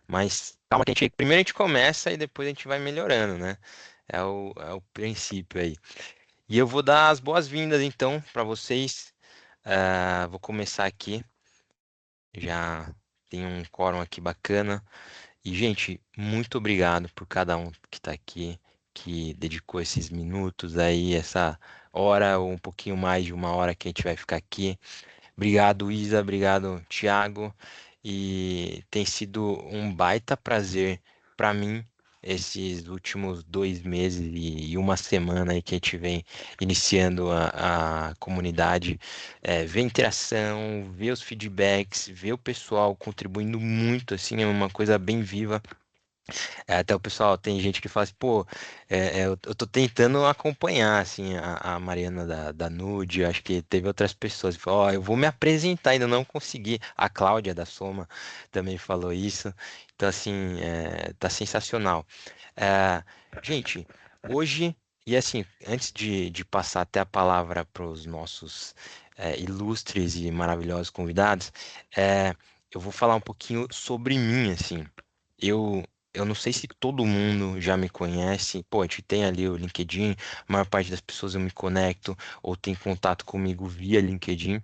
Mas calma que primeiro a gente começa e depois a gente vai melhorando, né? É o princípio aí. E eu vou dar as boas-vindas então para vocês. Vou começar aqui. Já tem um quórum aqui bacana. E, gente, muito obrigado por cada um que está aqui, que dedicou esses minutos aí, essa hora ou um pouquinho mais de uma hora que a gente vai ficar aqui. Obrigado, Isa, obrigado, Thiago. E tem sido um baita prazer para mim esses últimos 2 meses e uma semana aí que a gente vem iniciando a comunidade, ver a interação, ver os feedbacks, ver o pessoal contribuindo muito, assim, é uma coisa bem viva. Até o pessoal, tem gente que fala assim, pô, eu tô tentando acompanhar, assim, a Mariana da Nude, acho que teve outras pessoas que falaram, ó, eu vou me apresentar, ainda não consegui. A Cláudia da Soma também falou isso. Então, assim, tá sensacional. É, gente, hoje, e assim, antes de passar até a palavra para os nossos ilustres e maravilhosos convidados, eu vou falar um pouquinho sobre mim, assim. Eu, eu não sei se todo mundo já me conhece. Pô, a gente tem ali o LinkedIn, a maior parte das pessoas eu me conecto ou tem contato comigo via LinkedIn.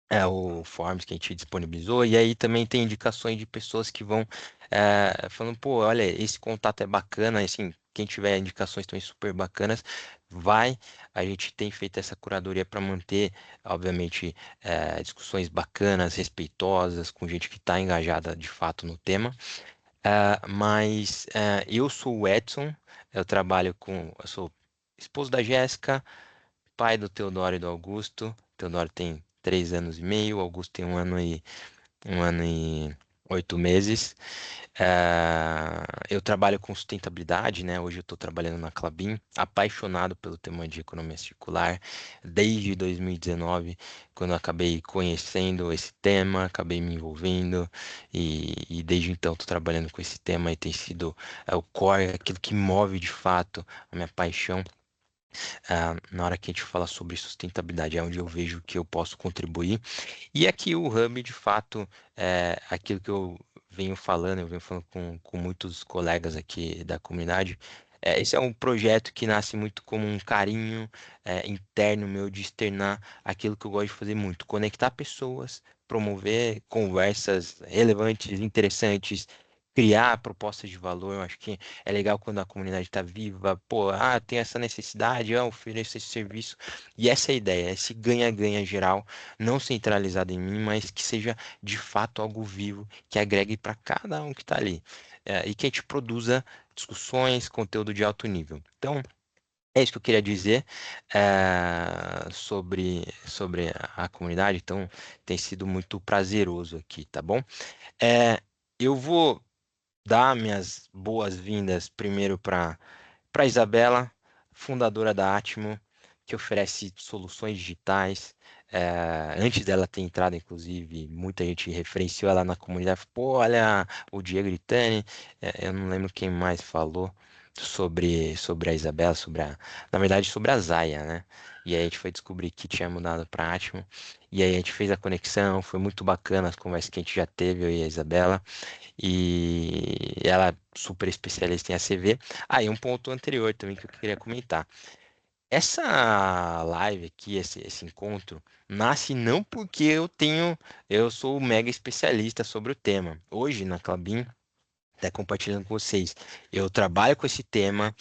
É o Forms que a gente disponibilizou, e aí também tem indicações de pessoas que vão falando, pô, olha, esse contato é bacana, assim, quem tiver indicações também super bacanas, vai. A gente tem feito essa curadoria para manter, obviamente, discussões bacanas, respeitosas, com gente que está engajada de fato no tema. Mas eu sou o Edson, eu sou esposo da Jéssica, pai do Teodoro e do Augusto. Teodoro tem 3 anos e meio, Augusto tem 1 ano e 8 meses. Eu trabalho com sustentabilidade, né? Hoje eu estou trabalhando na Klabin, apaixonado pelo tema de economia circular, desde 2019, quando eu acabei conhecendo esse tema, acabei me envolvendo, e desde então estou trabalhando com esse tema e tem sido o core, aquilo que move de fato a minha paixão. Na hora que a gente fala sobre sustentabilidade, é onde eu vejo que eu posso contribuir. E aqui o Hub, de fato, é aquilo que eu venho falando com muitos colegas aqui da comunidade. Esse é um projeto que nasce muito como um carinho interno meu de externar aquilo que eu gosto de fazer muito, conectar pessoas, promover conversas relevantes, interessantes, criar propostas de valor. Eu acho que é legal quando a comunidade está viva, pô, tem essa necessidade, eu ofereço esse serviço. E essa é a ideia, esse ganha-ganha geral não centralizado em mim, mas que seja de fato algo vivo, que agregue para cada um que está ali. E que a gente produza discussões, conteúdo de alto nível. Então, é isso que eu queria dizer sobre a comunidade. Então, tem sido muito prazeroso aqui, tá bom? É, eu vou dar minhas boas-vindas primeiro para Isabela, fundadora da Atmo, que oferece soluções digitais. Antes dela ter entrado, inclusive, muita gente referenciou ela na comunidade. Pô, olha o Diego Gritani. Eu não lembro quem mais falou sobre a Isabela, na verdade, sobre a Zaya, né? E aí a gente foi descobrir que tinha mudado para Atmo. E aí a gente fez a conexão, foi muito bacana as conversas que a gente já teve, eu e a Isabela. E ela é super especialista em ACV. E um ponto anterior também que eu queria comentar. Essa live aqui, esse encontro, nasce não porque eu sou mega especialista sobre o tema. Hoje, na Klabin, até compartilhando com vocês. Eu trabalho com esse tema,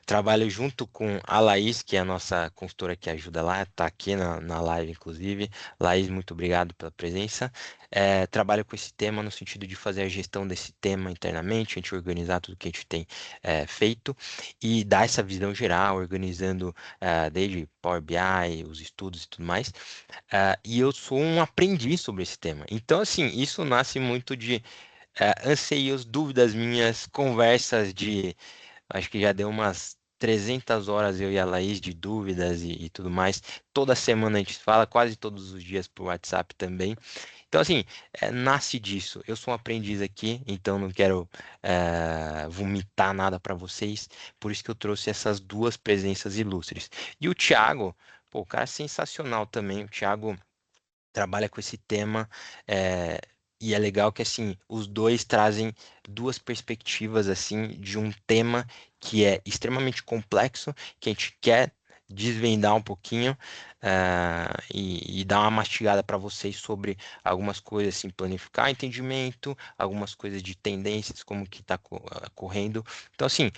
trabalho junto com a Laís, que é a nossa consultora que ajuda lá, está aqui na live, inclusive. Laís, muito obrigado pela presença. Trabalho com esse tema no sentido de fazer a gestão desse tema internamente, a gente organizar tudo que a gente tem feito e dar essa visão geral, organizando desde Power BI, os estudos e tudo mais. E eu sou um aprendiz sobre esse tema. Então, assim, isso nasce muito de anseios, dúvidas minhas, conversas acho que já deu umas 300 horas eu e a Laís de dúvidas e tudo mais. Toda semana a gente fala, quase todos os dias por WhatsApp também. Então, assim, nasce disso. Eu sou um aprendiz aqui, então não quero vomitar nada para vocês. Por isso que eu trouxe essas duas presenças ilustres. E o Thiago, pô, o cara é sensacional também. O Thiago trabalha com esse tema. E é legal que assim, os dois trazem duas perspectivas assim de um tema que é extremamente complexo, que a gente quer desvendar um pouquinho, e dar uma mastigada para vocês sobre algumas coisas assim, planificar entendimento, algumas coisas de tendências, como que está correndo. Então assim,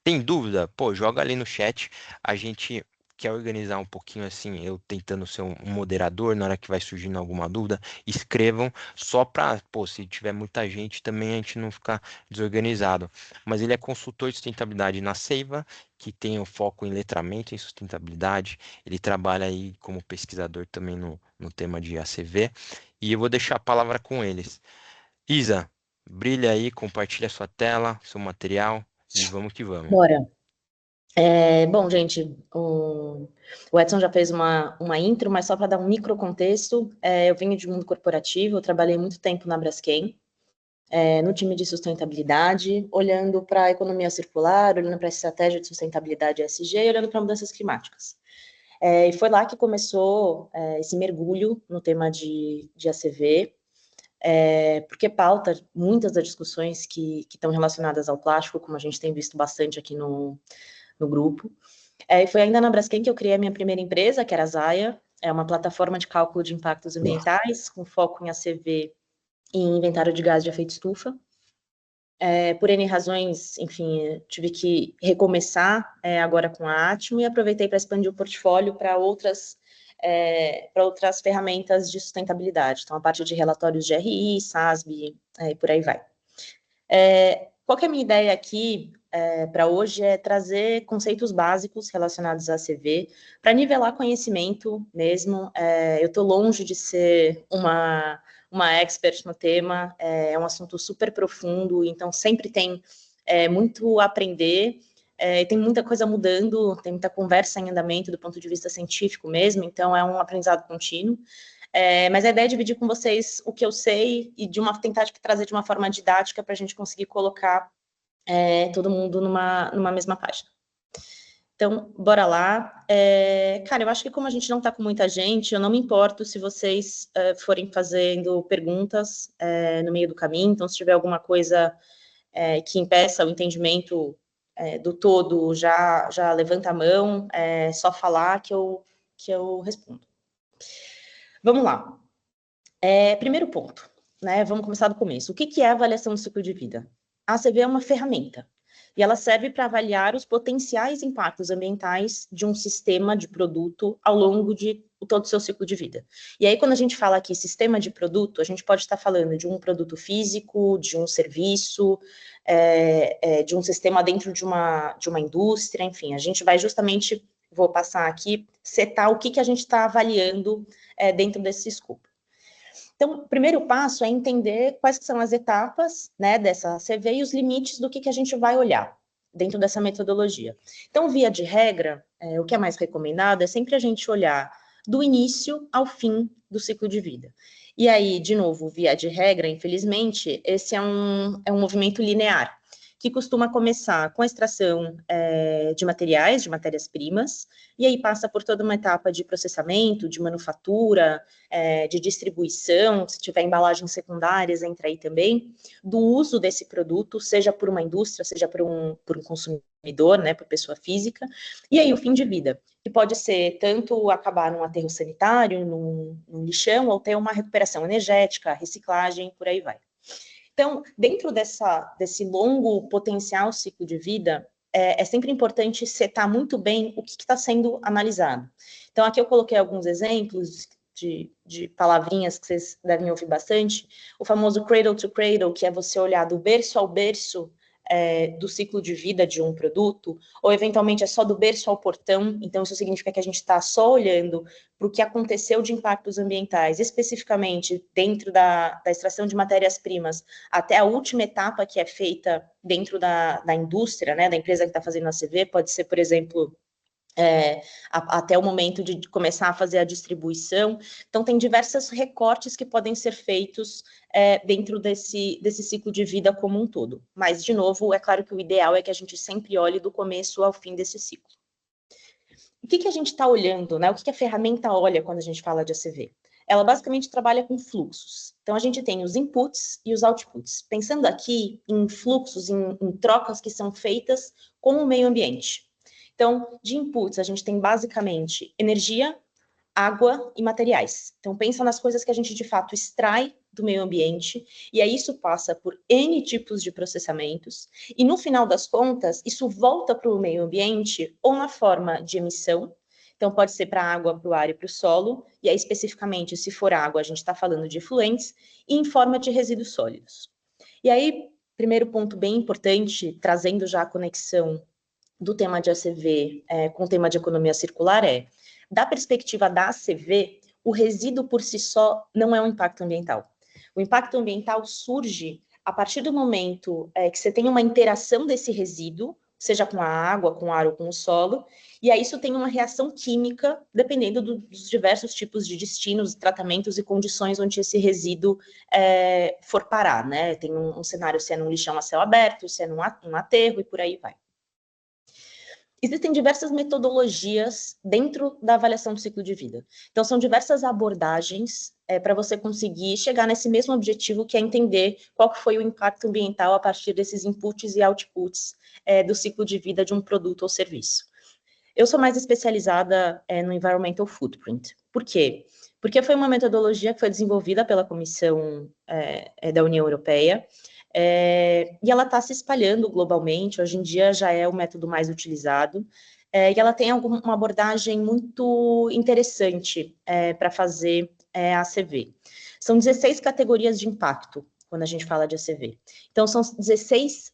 tem dúvida? Pô, joga ali no chat. A gente quer organizar um pouquinho assim, eu tentando ser um moderador na hora que vai surgindo alguma dúvida, escrevam só para, pô, se tiver muita gente também a gente não ficar desorganizado. Mas ele é consultor de sustentabilidade na Seiva, que tem o foco em letramento em sustentabilidade. Ele trabalha aí como pesquisador também no tema de ACV. E eu vou deixar a palavra com eles. Isa, brilha aí, compartilha sua tela, seu material e vamos que vamos. Bora. Bom, gente, o Edson já fez uma intro, mas só para dar um micro contexto, eu venho de mundo corporativo, eu trabalhei muito tempo na Braskem, no time de sustentabilidade, olhando para a economia circular, olhando para a estratégia de sustentabilidade ESG e olhando para mudanças climáticas. E foi lá que começou esse mergulho no tema de ACV, porque pauta muitas das discussões que estão relacionadas ao plástico, como a gente tem visto bastante aqui no grupo. E foi ainda na Braskem que eu criei a minha primeira empresa, que era a Zaya, é uma plataforma de cálculo de impactos ambientais, com foco em ACV e em inventário de gás de efeito estufa. Por N razões, enfim, tive que recomeçar agora com a Atmo e aproveitei para expandir o portfólio para outras ferramentas de sustentabilidade. Então, a parte de relatórios de RI, SASB, e por aí vai. Qual que é a minha ideia aqui para hoje é trazer conceitos básicos relacionados à CV, para nivelar conhecimento mesmo. Eu estou longe de ser uma expert no tema, é um assunto super profundo, então sempre tem muito a aprender, tem muita coisa mudando, tem muita conversa em andamento do ponto de vista científico mesmo, então é um aprendizado contínuo. Mas a ideia é dividir com vocês o que eu sei e tentar trazer de uma forma didática para a gente conseguir colocar todo mundo numa mesma página. Então, bora lá. Cara, eu acho que como a gente não está com muita gente, eu não me importo se vocês forem fazendo perguntas no meio do caminho. Então, se tiver alguma coisa que impeça o entendimento do todo, já levanta a mão, só falar que eu respondo. Vamos lá. Primeiro ponto, né? Vamos começar do começo. O que é a avaliação do ciclo de vida? A ACV é uma ferramenta e ela serve para avaliar os potenciais impactos ambientais de um sistema de produto ao longo de todo o seu ciclo de vida. E aí, quando a gente fala aqui sistema de produto, a gente pode estar falando de um produto físico, de um serviço, de um sistema dentro de uma indústria, enfim, a gente vai justamente, vou passar aqui, setar o que a gente está avaliando dentro desse escopo. Então, o primeiro passo é entender quais são as etapas, né, dessa CV e os limites do que a gente vai olhar dentro dessa metodologia. Então, via de regra, o que é mais recomendado é sempre a gente olhar do início ao fim do ciclo de vida. E aí, de novo, via de regra, infelizmente, esse é um movimento linear, que costuma começar com a extração de materiais, de matérias-primas, e aí passa por toda uma etapa de processamento, de manufatura, de distribuição, se tiver embalagens secundárias, entra aí também, do uso desse produto, seja por uma indústria, seja por um consumidor, né, por pessoa física, e aí o fim de vida, que pode ser tanto acabar num aterro sanitário, num lixão, ou ter uma recuperação energética, reciclagem, por aí vai. Então, dentro desse longo potencial ciclo de vida, é sempre importante setar muito bem o que está sendo analisado. Então, aqui eu coloquei alguns exemplos de palavrinhas que vocês devem ouvir bastante. O famoso cradle to cradle, que é você olhar do berço ao berço do ciclo de vida de um produto, ou eventualmente é só do berço ao portão, então isso significa que a gente está só olhando para o que aconteceu de impactos ambientais, especificamente dentro da extração de matérias-primas, até a última etapa que é feita dentro da indústria, né, da empresa que está fazendo a CV, pode ser, por exemplo, até o momento de começar a fazer a distribuição. Então, tem diversos recortes que podem ser feitos dentro desse ciclo de vida como um todo. Mas, de novo, é claro que o ideal é que a gente sempre olhe do começo ao fim desse ciclo. O que a gente está olhando, né? O que a ferramenta olha quando a gente fala de ACV? ela basicamente trabalha com fluxos. Então, a gente tem os inputs e os outputs. Pensando aqui em fluxos, em trocas que são feitas com o meio ambiente. Então, de inputs, a gente tem basicamente energia, água e materiais. Então, pensa nas coisas que a gente de fato extrai do meio ambiente, e aí isso passa por N tipos de processamentos, e no final das contas, isso volta para o meio ambiente ou na forma de emissão, então pode ser para a água, para o ar e para o solo, e aí especificamente, se for água, a gente está falando de efluentes, e em forma de resíduos sólidos. E aí, primeiro ponto bem importante, trazendo já a conexão do tema de ACV com o tema de economia circular da perspectiva da ACV, o resíduo por si só não é um impacto ambiental. O impacto ambiental surge a partir do momento que você tem uma interação desse resíduo, seja com a água, com o ar ou com o solo, e aí isso tem uma reação química, dependendo dos diversos tipos de destinos, tratamentos e condições onde esse resíduo for parar, né? Tem um cenário se é num lixão a céu aberto, se é num aterro e por aí vai. Existem diversas metodologias dentro da avaliação do ciclo de vida. Então, são diversas abordagens para você conseguir chegar nesse mesmo objetivo, que é entender qual que foi o impacto ambiental a partir desses inputs e outputs do ciclo de vida de um produto ou serviço. Eu sou mais especializada no Environmental Footprint. Por quê? Porque foi uma metodologia que foi desenvolvida pela Comissão da União Europeia, e ela está se espalhando globalmente, hoje em dia já é o método mais utilizado, e ela tem uma abordagem muito interessante para fazer a ACV. São 16 categorias de impacto, quando a gente fala de ACV. Então, são 16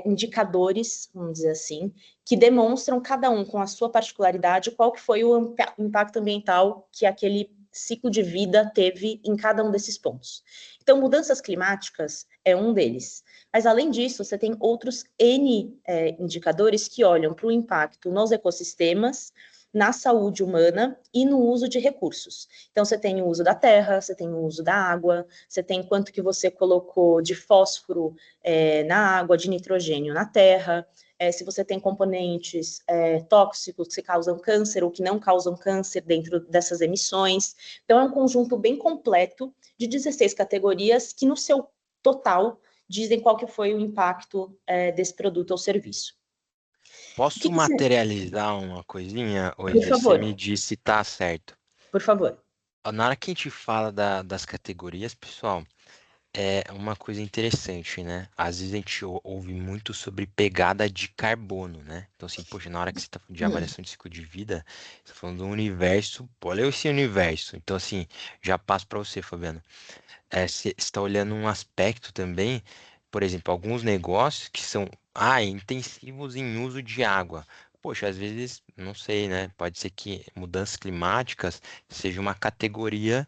indicadores, vamos dizer assim, que demonstram, cada um com a sua particularidade, qual que foi o impacto ambiental que aquele ciclo de vida teve em cada um desses pontos. Então, mudanças climáticas é um deles. Mas, além disso, você tem outros N indicadores que olham para o impacto nos ecossistemas, na saúde humana e no uso de recursos. Então, você tem o uso da terra, você tem o uso da água, você tem quanto que você colocou de fósforo na água, de nitrogênio na terra, se você tem componentes tóxicos que causam câncer ou que não causam câncer dentro dessas emissões. Então, é um conjunto bem completo de 16 categorias que, no seu total, dizem qual que foi o impacto desse produto ou serviço. Posso materializar uma coisinha, Por Wesley? Você favor, me disse se tá certo. por favor. Na hora que a gente fala das categorias, pessoal, é uma coisa interessante, né? Às vezes a gente ouve muito sobre pegada de carbono, né? Então, assim, poxa, na hora que você está falando de avaliação de ciclo de vida, você está falando do universo, pô, olha esse universo. Então, assim, já passo para você, Fabiano. Você está olhando um aspecto também, por exemplo, alguns negócios que são intensivos em uso de água. Poxa, às vezes, não sei, né? Pode ser que mudanças climáticas seja uma categoria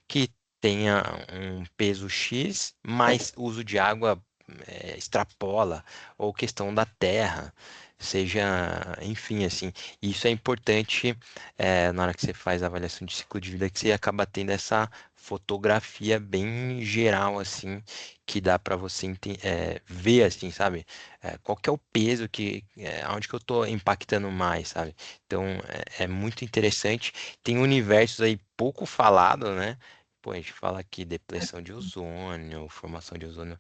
que tenha um peso X, mas uso de água extrapola, ou questão da terra, seja, enfim, assim, isso é importante na hora que você faz a avaliação de ciclo de vida, que você acaba tendo essa fotografia bem geral, assim, que dá para você ver, assim, sabe? Qual que é o peso aonde que eu tô impactando mais, sabe? Então, é muito interessante. Tem universos aí pouco falado, né? Pô, a gente fala aqui depressão de ozônio, formação de ozônio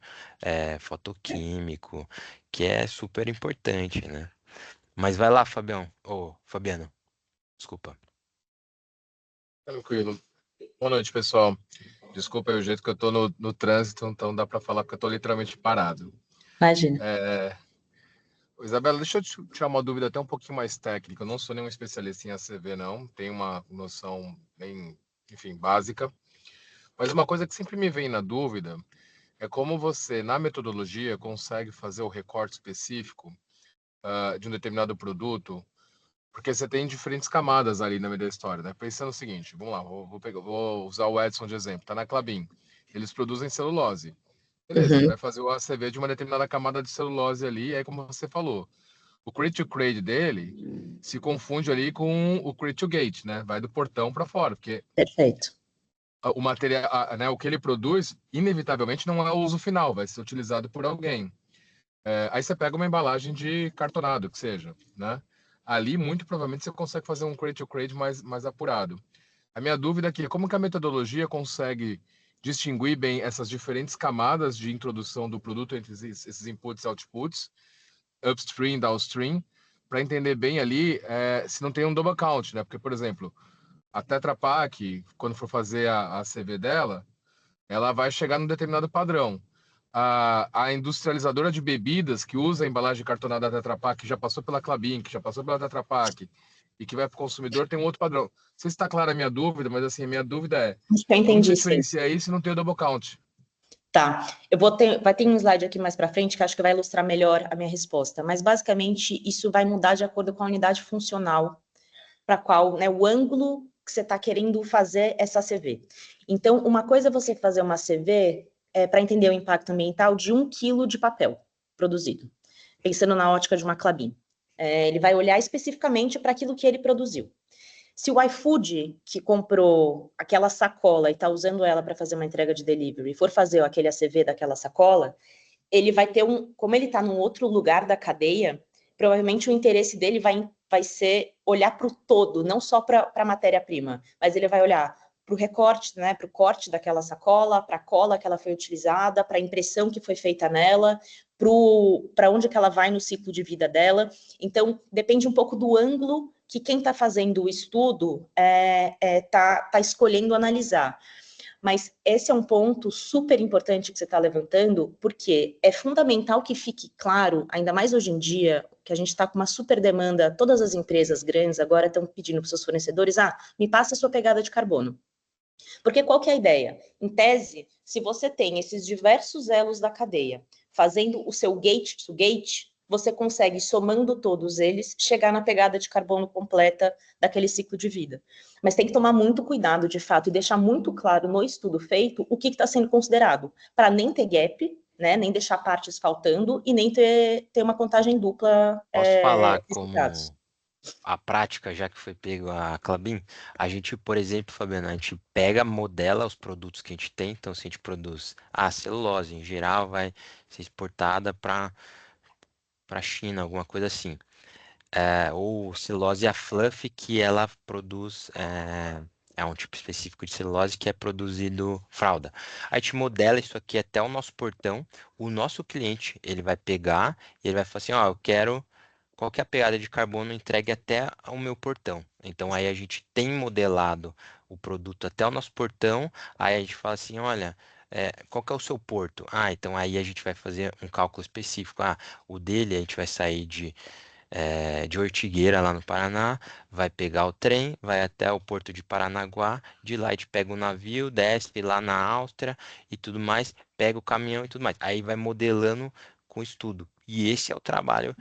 fotoquímico, que é super importante, né? Mas vai lá, Fabião. Ô, Fabiano, desculpa. Tranquilo. Boa noite, pessoal. Desculpa aí o jeito que eu tô no trânsito, então dá para falar porque eu tô literalmente parado. Imagina. Isabela, deixa eu te tirar uma dúvida até um pouquinho mais técnica. Eu não sou nenhum especialista em ACV, não. Tenho uma noção bem, enfim, básica. Mas uma coisa que sempre me vem na dúvida é como você, na metodologia, consegue fazer o recorte específico de um determinado produto, porque você tem diferentes camadas ali na meio da história, né? Pensando o seguinte, vamos lá, vou usar o Edson de exemplo. Tá na Klabin, eles produzem celulose. Beleza, ele Uhum. vai fazer o ACV de uma determinada camada de celulose ali, aí como você falou, o create to grade dele se confunde ali com o create to gate, né? Vai do portão para fora, porque Perfeito. o material, né, o que ele produz, inevitavelmente não é o uso final, vai ser utilizado por alguém. Aí você pega uma embalagem de cartonado, que seja, né? Ali, muito provavelmente, você consegue fazer um crate to crate mais apurado. A minha dúvida é que como que a metodologia consegue distinguir bem essas diferentes camadas de introdução do produto entre esses inputs e outputs, upstream, downstream, para entender bem ali se não tem um double count, né? Porque, por exemplo, a Tetra Pak, quando for fazer a CV dela, ela vai chegar num determinado padrão. A industrializadora de bebidas que usa a embalagem cartonada da Tetra Pak, que já passou pela Klabin, que já passou pela Tetra Pak, e que vai para o consumidor, tem um outro padrão. Não sei se está clara a minha dúvida, mas assim, a minha dúvida é Acho que eu como entendi, sim. diferenciar isso e não ter o double count? Tá, vai ter um slide aqui mais para frente que acho que vai ilustrar melhor a minha resposta, mas basicamente isso vai mudar de acordo com a unidade funcional para qual, né, o ângulo que você está querendo fazer essa CV. Então, uma coisa é você fazer uma CV para entender o impacto ambiental de 1 quilo de papel produzido, pensando na ótica de uma Klabin. Ele vai olhar especificamente para aquilo que ele produziu. Se o iFood, que comprou aquela sacola e está usando ela para fazer uma entrega de delivery, for fazer aquele ACV daquela sacola, ele vai ter como ele está num outro lugar da cadeia, provavelmente o interesse dele vai ser olhar para o todo, não só para a matéria-prima, mas ele vai olhar para o recorte, né, para o corte daquela sacola, para a cola que ela foi utilizada, para a impressão que foi feita nela, para onde que ela vai no ciclo de vida dela. Então, depende um pouco do ângulo que quem está fazendo o estudo está escolhendo analisar. Mas esse é um ponto super importante que você está levantando, porque é fundamental que fique claro, ainda mais hoje em dia, que a gente está com uma super demanda, todas as empresas grandes agora estão pedindo para os seus fornecedores, me passa a sua pegada de carbono. Porque qual que é a ideia? Em tese, se você tem esses diversos elos da cadeia, fazendo o seu gate to gate, você consegue, somando todos eles, chegar na pegada de carbono completa daquele ciclo de vida. Mas tem que tomar muito cuidado, de fato, e deixar muito claro no estudo feito o que está sendo considerado, para nem ter gap, né, nem deixar partes faltando e nem ter uma contagem dupla Posso falar nesses dados. como a prática, já que foi pego a Klabin? A gente, por exemplo, Fabiana, a gente pega, modela os produtos que a gente tem. Então, se a gente produz celulose, em geral, vai ser exportada para a China, alguma coisa assim. Ou celulose a fluff, que ela produz. É um tipo específico de celulose que é produzido fralda. A gente modela isso aqui até o nosso portão. O nosso cliente, ele vai pegar e ele vai falar assim, ó, eu quero qual que é a pegada de carbono entregue até o meu portão. Então aí a gente tem modelado o produto até o nosso portão, aí a gente fala assim, olha, qual que é o seu porto? Então aí a gente vai fazer um cálculo específico. O dele a gente vai sair de Ortigueira, lá no Paraná, vai pegar o trem, vai até o porto de Paranaguá, de lá a gente pega o navio, desce lá na Áustria e tudo mais, pega o caminhão e tudo mais. Aí vai modelando com estudo. E esse é o trabalho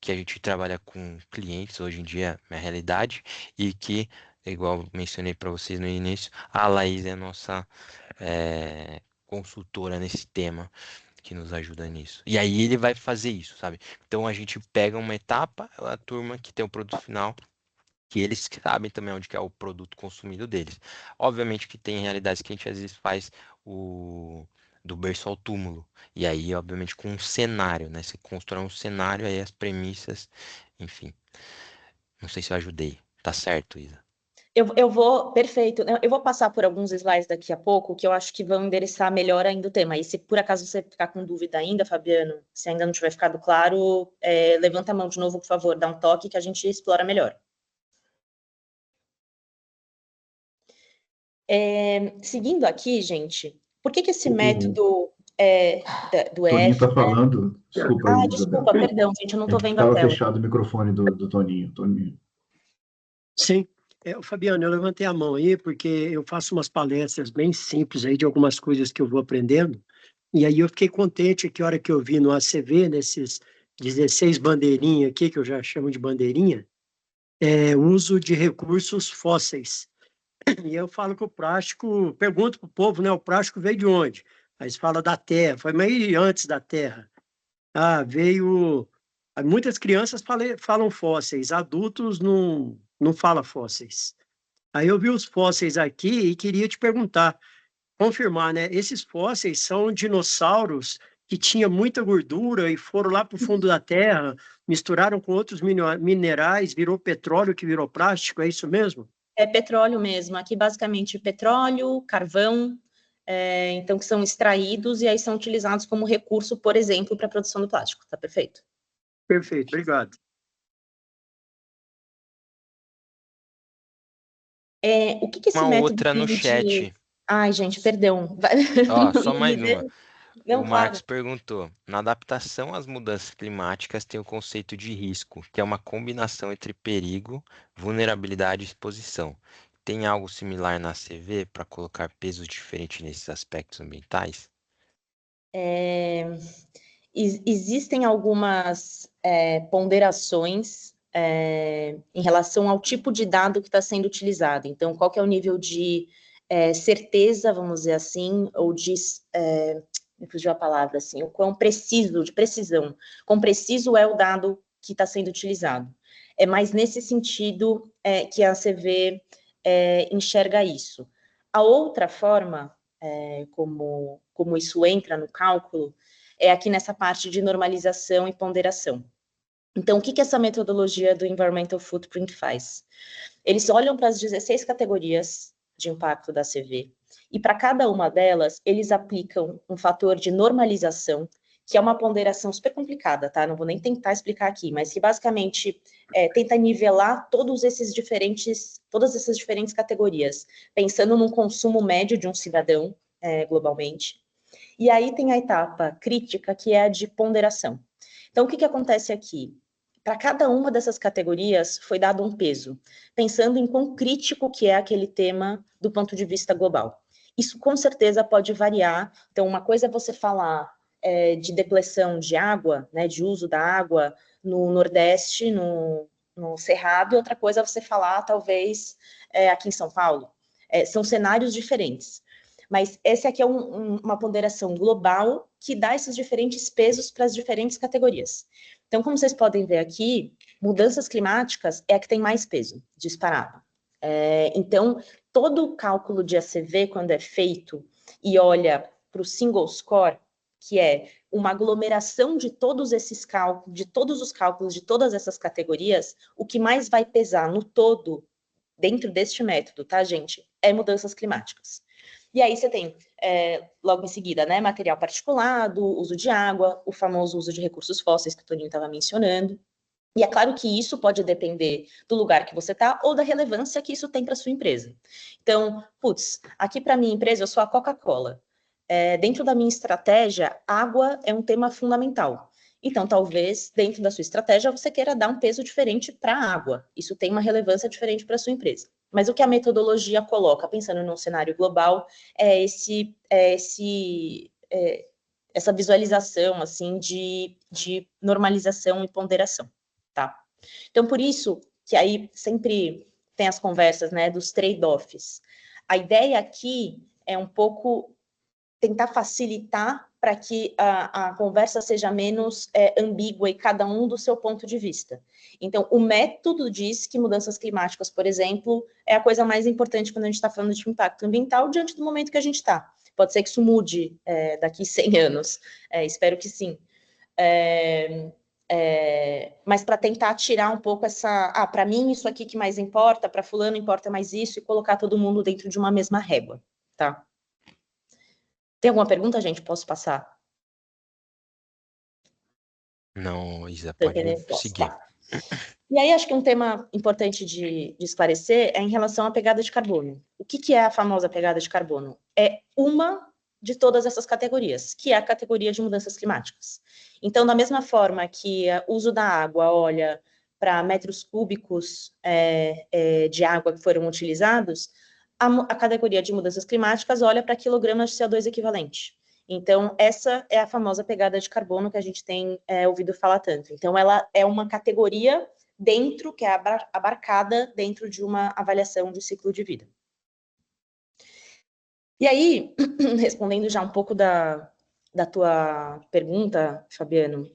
que a gente trabalha com clientes hoje em dia, na realidade, e que, igual eu mencionei para vocês no início, a Laís é a nossa consultora nesse tema que nos ajuda nisso. E aí ele vai fazer isso, sabe? Então a gente pega uma etapa, a turma que tem o produto final, que eles sabem também onde que é o produto consumido deles. Obviamente que tem realidades que a gente às vezes faz o do berço ao túmulo. E aí, obviamente, com um cenário, né? Você constrói um cenário, aí as premissas, enfim. Não sei se eu ajudei. Tá certo, Isa? Eu vou, perfeito. Eu vou passar por alguns slides daqui a pouco que eu acho que vão endereçar melhor ainda o tema. E se por acaso você ficar com dúvida ainda, Fabiano, se ainda não tiver ficado claro, levanta a mão de novo, por favor, dá um toque que a gente explora melhor. Seguindo aqui, gente, por que esse método do Toninho F, está falando. Desculpa, Isabel. desculpa, perdão, gente, eu não estou vendo a Estava tela. fechado o microfone do Toninho. Sim. Fabiano, eu levantei a mão aí porque eu faço umas palestras bem simples aí de algumas coisas que eu vou aprendendo. E aí eu fiquei contente que a hora que eu vi no ACV, nesses 16 bandeirinhas aqui, que eu já chamo de bandeirinha, uso de recursos fósseis. E eu falo que o plástico, pergunto para o povo, né, o plástico veio de onde? Aí eles falam da Terra, foi meio antes da Terra. Veio... Muitas crianças falam fósseis, adultos não falam fósseis. Aí eu vi os fósseis aqui e queria te perguntar, confirmar, né? Esses fósseis são dinossauros que tinham muita gordura e foram lá para o fundo da terra, misturaram com outros minerais, virou petróleo que virou plástico, é isso mesmo? É petróleo mesmo. Aqui, basicamente, petróleo, carvão, então, que são extraídos e aí são utilizados como recurso, por exemplo, para a produção do plástico. Tá perfeito? Perfeito, obrigado. O que esse Uma método outra no tem de... chat. Ai, gente, perdão. Ó, só Não me mais dê- uma. Não, O claro. Marcos perguntou: na adaptação às mudanças climáticas tem o conceito de risco, que é uma combinação entre perigo, vulnerabilidade e exposição. Tem algo similar na ACV para colocar pesos diferentes nesses aspectos ambientais? Existem algumas ponderações em relação ao tipo de dado que está sendo utilizado. Então, qual que é o nível de certeza, vamos dizer assim, ou de... me fugiu a palavra, assim, o quão preciso, de precisão. Quão preciso é o dado que está sendo utilizado. É mais nesse sentido que a ACV enxerga isso. A outra forma, como isso entra no cálculo, é aqui nessa parte de normalização e ponderação. Então, o que essa metodologia do Environmental Footprint faz? Eles olham para as 16 categorias de impacto da ACV, e para cada uma delas, eles aplicam um fator de normalização, que é uma ponderação super complicada, tá? Não vou nem tentar explicar aqui, mas que basicamente tenta nivelar todas essas diferentes categorias, pensando no consumo médio de um cidadão globalmente. E aí tem a etapa crítica, que é a de ponderação. Então, o que acontece aqui? Para cada uma dessas categorias foi dado um peso, pensando em quão crítico que é aquele tema do ponto de vista global. Isso com certeza pode variar. Então, uma coisa é você falar de depleção de água, né, de uso da água no Nordeste, no Cerrado, e outra coisa é você falar, talvez, aqui em São Paulo. São cenários diferentes. Mas essa aqui é uma ponderação global que dá esses diferentes pesos para as diferentes categorias. Então, como vocês podem ver aqui, mudanças climáticas é a que tem mais peso, disparado. Então, todo o cálculo de ACV, quando é feito e olha para o single score, que é uma aglomeração de todos esses cálculos, de todos os cálculos de todas essas categorias, o que mais vai pesar no todo, dentro deste método, tá, gente? É mudanças climáticas. E aí você tem, logo em seguida, né, material particulado, uso de água, o famoso uso de recursos fósseis que o Toninho estava mencionando. E é claro que isso pode depender do lugar que você está ou da relevância que isso tem para sua empresa. Então, aqui para minha empresa eu sou a Coca-Cola. Dentro da minha estratégia, água é um tema fundamental. Então, talvez, dentro da sua estratégia, você queira dar um peso diferente para a água. Isso tem uma relevância diferente para a sua empresa. Mas o que a metodologia coloca, pensando num cenário global, é essa visualização assim de normalização e ponderação, tá? Então, por isso que aí sempre tem as conversas, né, dos trade-offs. A ideia aqui é um pouco tentar facilitar para que a conversa seja menos ambígua e cada um do seu ponto de vista. Então, o método diz que mudanças climáticas, por exemplo, é a coisa mais importante quando a gente está falando de impacto ambiental diante do momento que a gente está. Pode ser que isso mude daqui 100 anos, espero que sim. Mas para tentar tirar um pouco para mim isso aqui que mais importa, para fulano importa mais isso, e colocar todo mundo dentro de uma mesma régua, tá? Tem alguma pergunta, gente? Posso passar? Não, Isa, Tô pode entendendo. seguir. Tá. E aí, acho que um tema importante de esclarecer é em relação à pegada de carbono. O que é a famosa pegada de carbono? É uma de todas essas categorias, que é a categoria de mudanças climáticas. Então, da mesma forma que o uso da água olha para metros cúbicos de água que foram utilizados, a categoria de mudanças climáticas olha para quilogramas de CO2 equivalente. Então, essa é a famosa pegada de carbono que a gente tem ouvido falar tanto. Então, ela é uma categoria dentro, que é abarcada dentro de uma avaliação de ciclo de vida. E aí, respondendo já um pouco da tua pergunta, Fabiano,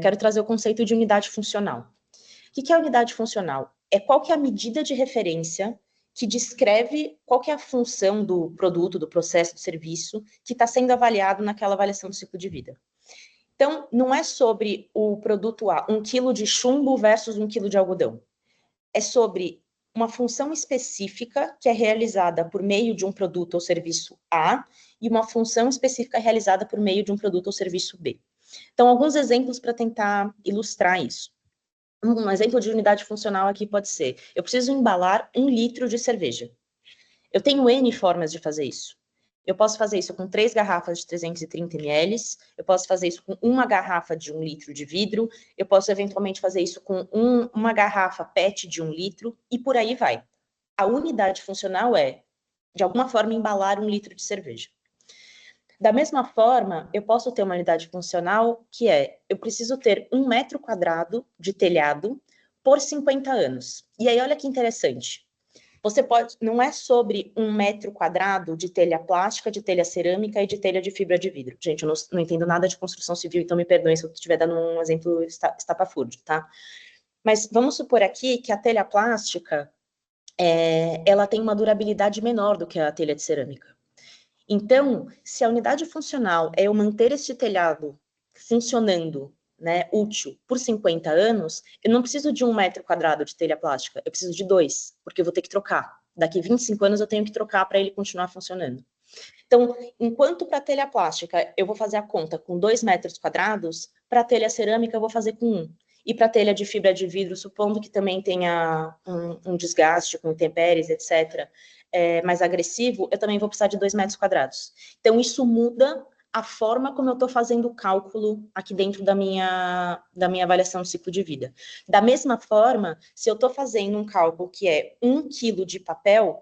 quero trazer o conceito de unidade funcional. O que é a unidade funcional? Qual que é a medida de referência que descreve qual que é a função do produto, do processo, do serviço que está sendo avaliado naquela avaliação do ciclo de vida. Então, não é sobre o produto A, 1 quilo de chumbo versus 1 quilo de algodão. É sobre uma função específica que é realizada por meio de um produto ou serviço A e uma função específica realizada por meio de um produto ou serviço B. Então, alguns exemplos para tentar ilustrar isso. Um exemplo de unidade funcional aqui pode ser: eu preciso embalar 1 litro de cerveja. Eu tenho N formas de fazer isso. Eu posso fazer isso com 3 garrafas de 330 ml, eu posso fazer isso com uma garrafa de 1 litro de vidro, eu posso eventualmente fazer isso com uma garrafa PET de 1 litro, e por aí vai. A unidade funcional é, de alguma forma, embalar 1 litro de cerveja. Da mesma forma, eu posso ter uma unidade funcional que é, eu preciso ter 1 metro quadrado de telhado por 50 anos. E aí, olha que interessante. Você pode, não é sobre 1 metro quadrado de telha plástica, de telha cerâmica e de telha de fibra de vidro. Gente, eu não entendo nada de construção civil, então me perdoem se eu estiver dando um exemplo estapafúrdio, tá? Mas vamos supor aqui que a telha plástica, ela tem uma durabilidade menor do que a telha de cerâmica. Então, se a unidade funcional é eu manter este telhado funcionando, né, útil, por 50 anos, eu não preciso de 1 metro quadrado de telha plástica, eu preciso de 2, porque eu vou ter que trocar. Daqui 25 anos eu tenho que trocar para ele continuar funcionando. Então, enquanto para a telha plástica eu vou fazer a conta com 2 metros quadrados, para a telha cerâmica eu vou fazer com 1. E para a telha de fibra de vidro, supondo que também tenha um desgaste com intempéries, etc., mais agressivo, eu também vou precisar de 2 metros quadrados. Então, isso muda a forma como eu estou fazendo o cálculo aqui dentro da minha avaliação de ciclo de vida. Da mesma forma, se eu estou fazendo um cálculo que é 1 quilo de papel,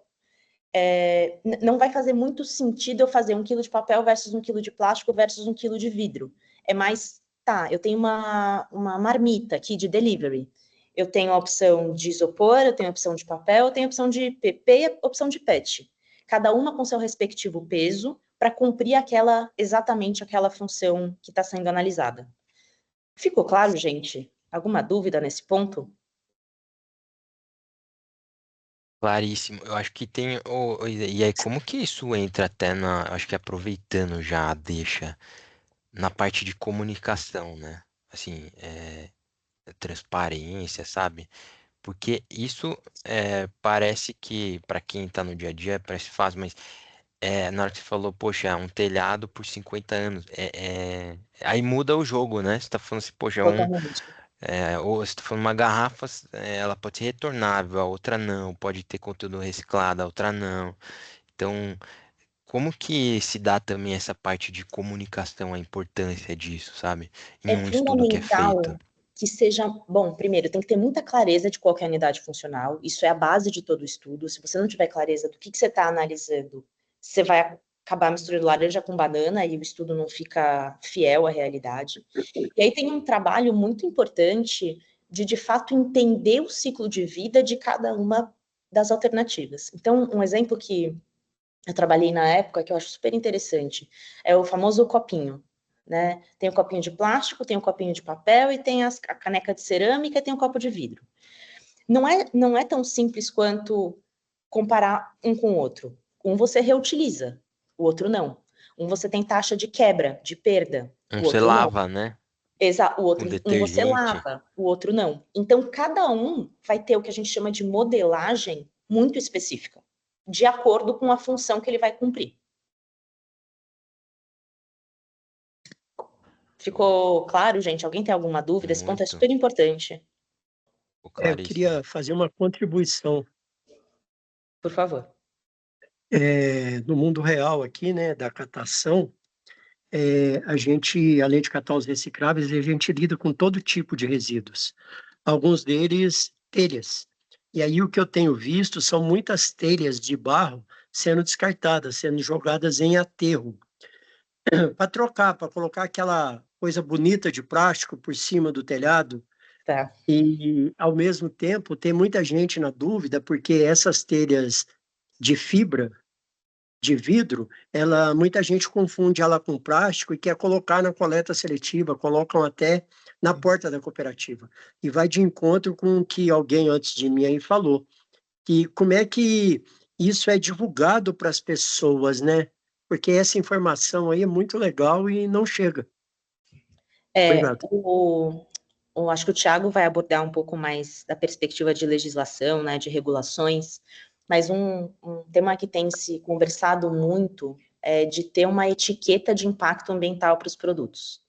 não vai fazer muito sentido eu fazer 1 quilo de papel versus 1 quilo de plástico versus 1 quilo de vidro. É mais, tá, eu tenho uma marmita aqui de delivery. Eu tenho a opção de isopor, eu tenho a opção de papel, eu tenho a opção de PP e a opção de PET. Cada uma com seu respectivo peso para cumprir exatamente aquela função que está sendo analisada. Ficou claro, gente? Alguma dúvida nesse ponto? Claríssimo. Eu acho que tem. E aí, como que isso entra até na. Acho que aproveitando já, deixa na parte de comunicação, né? Assim, transparência, sabe? Porque isso parece que, para quem tá no dia a dia, parece fácil, mas na hora que você falou, poxa, um telhado por 50 anos, aí muda o jogo, né? Você tá falando assim, poxa, Totalmente. ou você tá falando uma garrafa, ela pode ser retornável, a outra não, pode ter conteúdo reciclado, a outra não. Então, como que se dá também essa parte de comunicação, a importância disso, sabe? Em É um estudo que é feito. fundamental que seja, bom, primeiro, tem que ter muita clareza de qual que é a unidade funcional, isso é a base de todo o estudo. Se você não tiver clareza do que você está analisando, você vai acabar misturando laranja com banana e o estudo não fica fiel à realidade. E aí tem um trabalho muito importante de fato, entender o ciclo de vida de cada uma das alternativas. Então, um exemplo que eu trabalhei na época, que eu acho super interessante, é o famoso copinho, né? Tem o copinho de plástico, tem o copinho de papel e tem a caneca de cerâmica e tem o copo de vidro. Não é tão simples quanto comparar um com o outro. Um você reutiliza, o outro não. Um você tem taxa de quebra, de perda, o Você outro não. lava, né? O Com outro, um você detergente. lava, o outro não. Então, cada um vai ter o que a gente chama de modelagem muito específica, de acordo com a função que ele vai cumprir. Ficou claro, gente? Alguém tem alguma dúvida? Esse ponto é Muito. super importante. Ficou Eu claríssimo. queria fazer uma contribuição. Por favor. No mundo real aqui, né, da catação, a gente, além de catar os recicláveis, a gente lida com todo tipo de resíduos. Alguns deles, telhas. E aí o que eu tenho visto são muitas telhas de barro sendo descartadas, sendo jogadas em aterro, para trocar, para colocar aquela coisa bonita de plástico por cima do telhado. Tá. E, ao mesmo tempo, tem muita gente na dúvida, porque essas telhas de fibra, de vidro, muita gente confunde ela com plástico e quer colocar na coleta seletiva, colocam até na porta da cooperativa. E vai de encontro com o que alguém antes de mim aí falou, que como é que isso é divulgado para as pessoas, né? Porque essa informação aí é muito legal e não chega. Obrigado. eu acho que o Thiago vai abordar um pouco mais da perspectiva de legislação, né, de regulações, mas um tema que tem se conversado muito é de ter uma etiqueta de impacto ambiental para os produtos.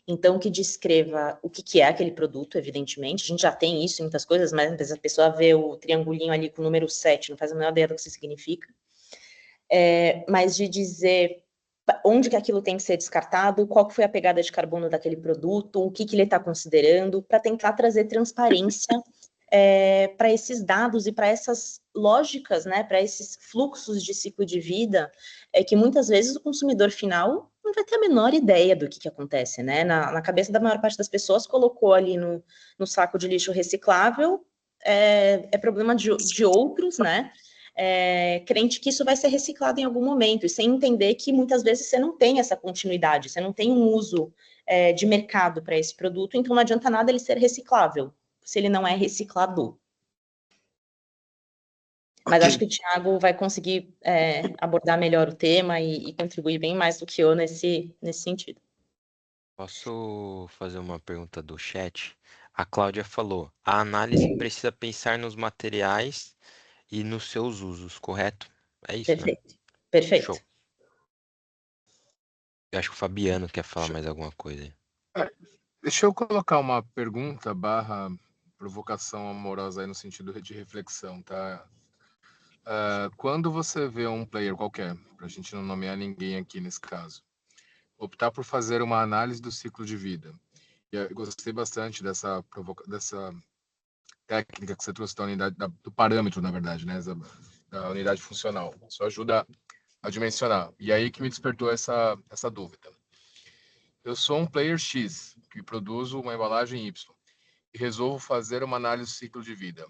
Então, que descreva o que é aquele produto, evidentemente. A gente já tem isso em muitas coisas, mas às vezes a pessoa vê o triangulinho ali com o número 7, não faz a menor ideia do que isso significa. Mas de dizer onde que aquilo tem que ser descartado, qual que foi a pegada de carbono daquele produto, o que ele está considerando, para tentar trazer transparência para esses dados e para essas lógicas, né, para esses fluxos de ciclo de vida, que muitas vezes o consumidor final não vai ter a menor ideia do que acontece, né? Na cabeça da maior parte das pessoas, colocou ali no saco de lixo reciclável, é problema de outros, né? Crente que isso vai ser reciclado em algum momento, e sem entender que muitas vezes você não tem essa continuidade, você não tem um uso de mercado para esse produto, então não adianta nada ele ser reciclável, se ele não é reciclado. Mas acho que o Thiago vai conseguir abordar melhor o tema e contribuir bem mais do que eu nesse sentido. Posso fazer uma pergunta do chat? A Cláudia falou: a análise precisa pensar nos materiais e nos seus usos, correto? É isso, né? Perfeito. Perfeito. Show. Eu acho que o Fabiano quer falar mais alguma coisa. Deixa eu colocar uma pergunta barra provocação amorosa aí no sentido de reflexão, tá? Quando você vê um player qualquer, para a gente não nomear ninguém aqui nesse caso, optar por fazer uma análise do ciclo de vida, e eu gostei bastante dessa técnica que você trouxe da unidade, do parâmetro, na verdade, né, da unidade funcional. Isso ajuda a dimensionar. E aí que me despertou essa dúvida. Eu sou um player X, que produzo uma embalagem Y, e resolvo fazer uma análise do ciclo de vida.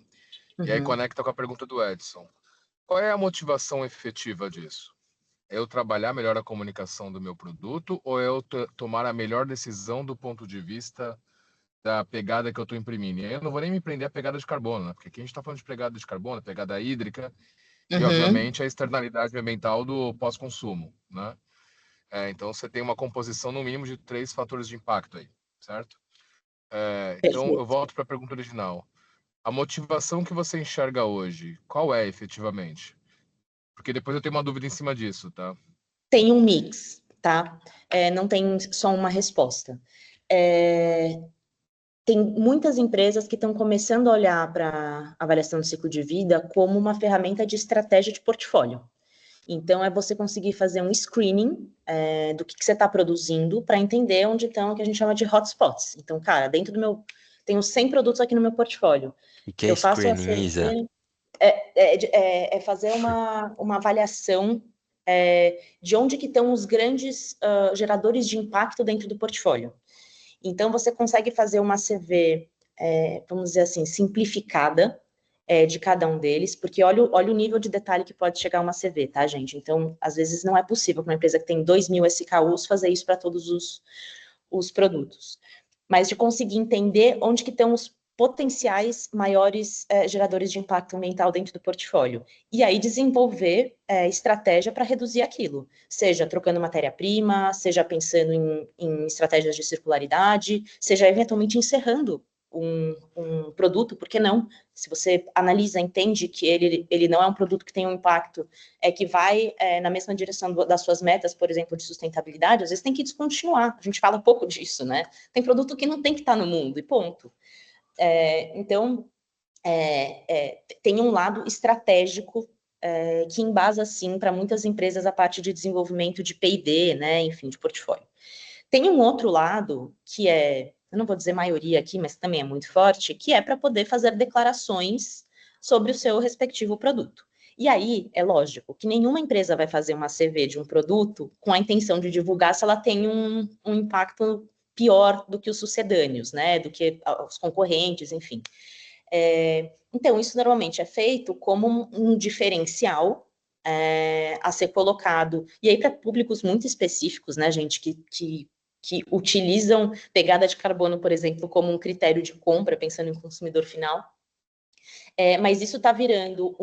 E aí conecta com a pergunta do Edson. Qual é a motivação efetiva disso? É eu trabalhar melhor a comunicação do meu produto ou é eu tomar a melhor decisão do ponto de vista da pegada que eu estou imprimindo? E aí eu não vou nem me prender à pegada de carbono, né? Porque aqui a gente está falando de pegada de carbono, pegada hídrica e, obviamente, a externalidade ambiental do pós-consumo, né? Então, você tem uma composição, no mínimo, de 3 fatores de impacto aí, certo? Então, eu volto para a pergunta original. A motivação que você enxerga hoje, qual é efetivamente? Porque depois eu tenho uma dúvida em cima disso, tá? Tem um mix, tá? Não tem só uma resposta. Tem muitas empresas que estão começando a olhar para a avaliação do ciclo de vida como uma ferramenta de estratégia de portfólio. Então, é você conseguir fazer um screening do que você está produzindo para entender onde estão o que a gente chama de hotspots. Então, cara, dentro do meu... Tenho 100 produtos aqui no meu portfólio. E que é Eu faço a screening, Isa? fazer uma avaliação de onde que estão os grandes geradores de impacto dentro do portfólio. Então, você consegue fazer uma CV, vamos dizer assim, simplificada de cada um deles, porque olha o nível de detalhe que pode chegar uma CV, tá, gente? Então, às vezes não é possível para uma empresa que tem 2.000 SKUs fazer isso para todos os produtos. Mas de conseguir entender onde que estão os potenciais maiores geradores de impacto ambiental dentro do portfólio. E aí desenvolver estratégia para reduzir aquilo, seja trocando matéria-prima, seja pensando em estratégias de circularidade, seja eventualmente encerrando um produto, por que não? Se você analisa, entende que ele não é um produto que tem um impacto que vai na mesma direção das suas metas, por exemplo, de sustentabilidade, às vezes tem que descontinuar. A gente fala pouco disso, né? Tem produto que não tem que estar no mundo, e ponto. Então, tem um lado estratégico que embasa, sim, para muitas empresas a parte de desenvolvimento de P&D, né, enfim, de portfólio. Tem um outro lado, que eu não vou dizer maioria aqui, mas também é muito forte, que é para poder fazer declarações sobre o seu respectivo produto. E aí, é lógico que nenhuma empresa vai fazer uma CV de um produto com a intenção de divulgar se ela tem um impacto pior do que os sucedâneos, né, do que os concorrentes, enfim. Então, isso normalmente é feito como um diferencial a ser colocado, e aí para públicos muito específicos, né, gente, que utilizam pegada de carbono, por exemplo, como um critério de compra, pensando em consumidor final. Mas isso está virando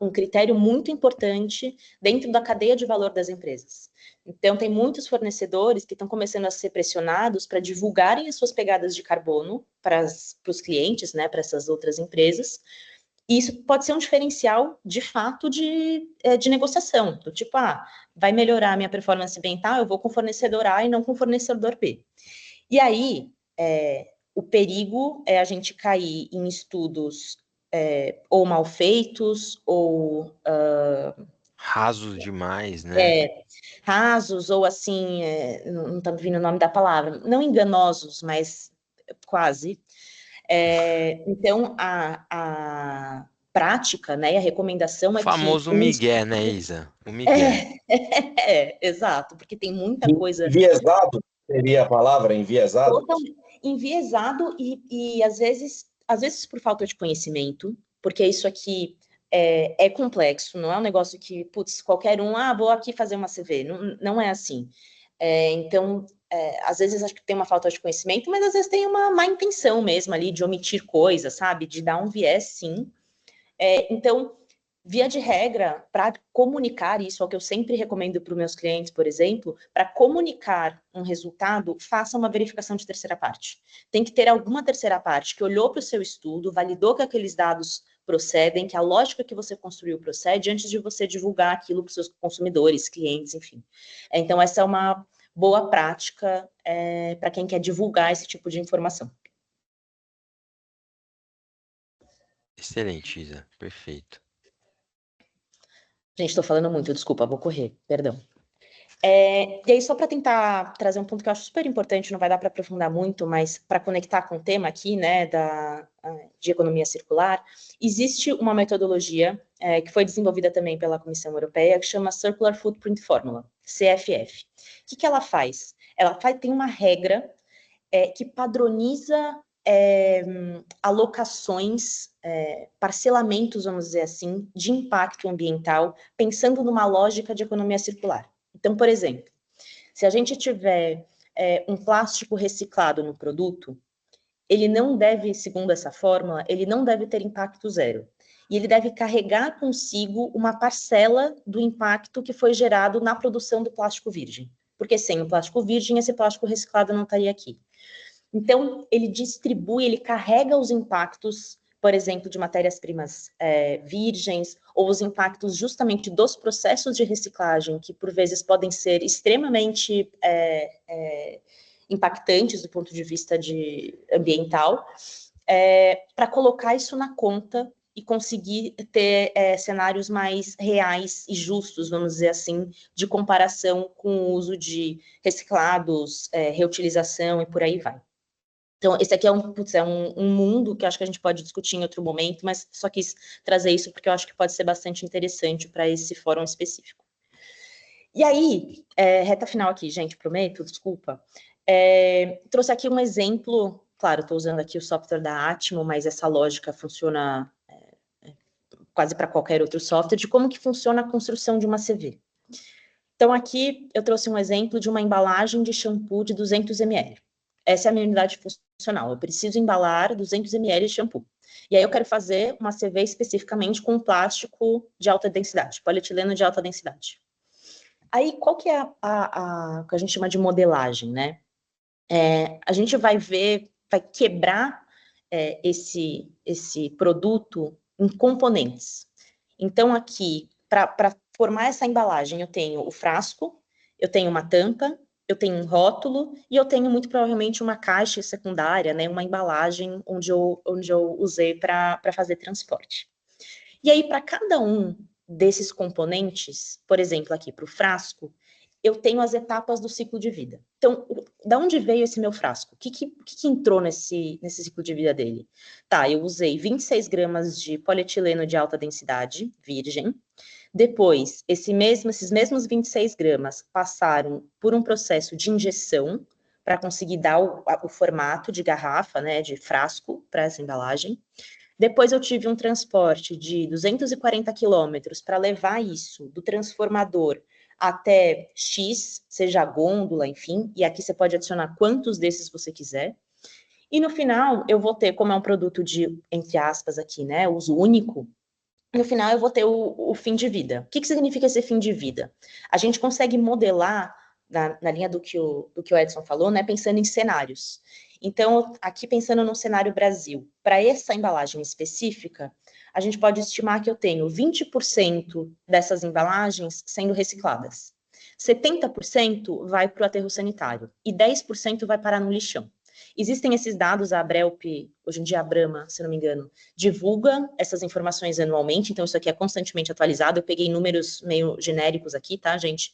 um critério muito importante dentro da cadeia de valor das empresas. Então, tem muitos fornecedores que estão começando a ser pressionados para divulgarem as suas pegadas de carbono para os clientes, né, para essas outras empresas. E isso pode ser um diferencial, de fato, de negociação. Do tipo, vai melhorar a minha performance ambiental, eu vou com o fornecedor A e não com o fornecedor B. E aí, o perigo é a gente cair em estudos ou mal feitos, ou rasos demais, né? Rasos, ou assim, não está me vindo o nome da palavra, não enganosos, mas quase. Então, a prática, né, e a recomendação O é que... famoso migué, né, Isa? O migué. Exato, porque tem muita coisa... Enviesado seria a palavra, enviesado? Totalmente enviesado e às vezes por falta de conhecimento, porque isso aqui é complexo, não é um negócio que, putz, qualquer um, vou aqui fazer uma CV, não é assim. Então, às vezes acho que tem uma falta de conhecimento, mas às vezes tem uma má intenção mesmo ali de omitir coisas, sabe? De dar um viés, sim. Então, via de regra, para comunicar isso, é o que eu sempre recomendo para os meus clientes, por exemplo, para comunicar um resultado, faça uma verificação de terceira parte. Tem que ter alguma terceira parte que olhou para o seu estudo, validou que aqueles dados procedem, que a lógica que você construiu procede, antes de você divulgar aquilo para os seus consumidores, clientes, enfim. Então, essa é uma boa prática para quem quer divulgar esse tipo de informação. Excelente, Isa. Perfeito. Gente, estou falando muito, desculpa, vou correr, perdão. E aí, só para tentar trazer um ponto que eu acho super importante, não vai dar para aprofundar muito, mas para conectar com o tema aqui, né, de economia circular, existe uma metodologia que foi desenvolvida também pela Comissão Europeia, que chama Circular Footprint Formula, CFF. O que ela faz? Tem uma regra que padroniza alocações, parcelamentos, vamos dizer assim, de impacto ambiental, pensando numa lógica de economia circular. Então, por exemplo, se a gente tiver um plástico reciclado no produto, ele não deve, segundo essa fórmula, ele não deve ter impacto zero. E ele deve carregar consigo uma parcela do impacto que foi gerado na produção do plástico virgem. Porque sem o plástico virgem, esse plástico reciclado não estaria aqui. Então, ele distribui, ele carrega os impactos, por exemplo, de matérias-primas virgens, ou os impactos justamente dos processos de reciclagem, que por vezes podem ser extremamente impactantes do ponto de vista ambiental, para colocar isso na conta e conseguir ter cenários mais reais e justos, vamos dizer assim, de comparação com o uso de reciclados, reutilização e por aí vai. Então, esse aqui é um mundo que eu acho que a gente pode discutir em outro momento, mas só quis trazer isso porque eu acho que pode ser bastante interessante para esse fórum específico. E aí, reta final aqui, gente, prometo, desculpa. Trouxe aqui um exemplo, claro, estou usando aqui o software da Atmo, mas essa lógica funciona quase para qualquer outro software, de como que funciona a construção de uma CV. Então, aqui eu trouxe um exemplo de uma embalagem de shampoo de 200 ml. Essa é a minha unidade funcional. Eu preciso embalar 200 ml de shampoo. E aí eu quero fazer uma CV especificamente com plástico de alta densidade, polietileno de alta densidade. Aí, qual que é o que a gente chama de modelagem, né? A gente vai quebrar esse produto em componentes. Então, aqui, para formar essa embalagem, eu tenho o frasco, eu tenho uma tampa, eu tenho um rótulo e eu tenho muito provavelmente uma caixa secundária, né, uma embalagem onde eu usei para fazer transporte. E aí, para cada um desses componentes, por exemplo, aqui para o frasco, eu tenho as etapas do ciclo de vida. Então, da onde veio esse meu frasco? O que entrou nesse ciclo de vida dele? Tá, eu usei 26 gramas de polietileno de alta densidade, virgem. Depois, esses mesmos 26 gramas passaram por um processo de injeção para conseguir dar o formato de garrafa, né, de frasco para essa embalagem. Depois eu tive um transporte de 240 quilômetros para levar isso do transformador até X, seja a gôndola, enfim, e aqui você pode adicionar quantos desses você quiser. E no final, eu vou ter, como é um produto de, entre aspas aqui, né, uso único, no final eu vou ter o fim de vida. O que significa esse fim de vida? A gente consegue modelar, na linha do que o Edson falou, né, pensando em cenários. Então, aqui pensando no cenário Brasil, para essa embalagem específica, a gente pode estimar que eu tenho 20% dessas embalagens sendo recicladas. 70% vai para o aterro sanitário e 10% vai parar no lixão. Existem esses dados, a Abrelp, hoje em dia a Brahma, se não me engano, divulga essas informações anualmente, então isso aqui é constantemente atualizado. Eu peguei números meio genéricos aqui, tá, gente?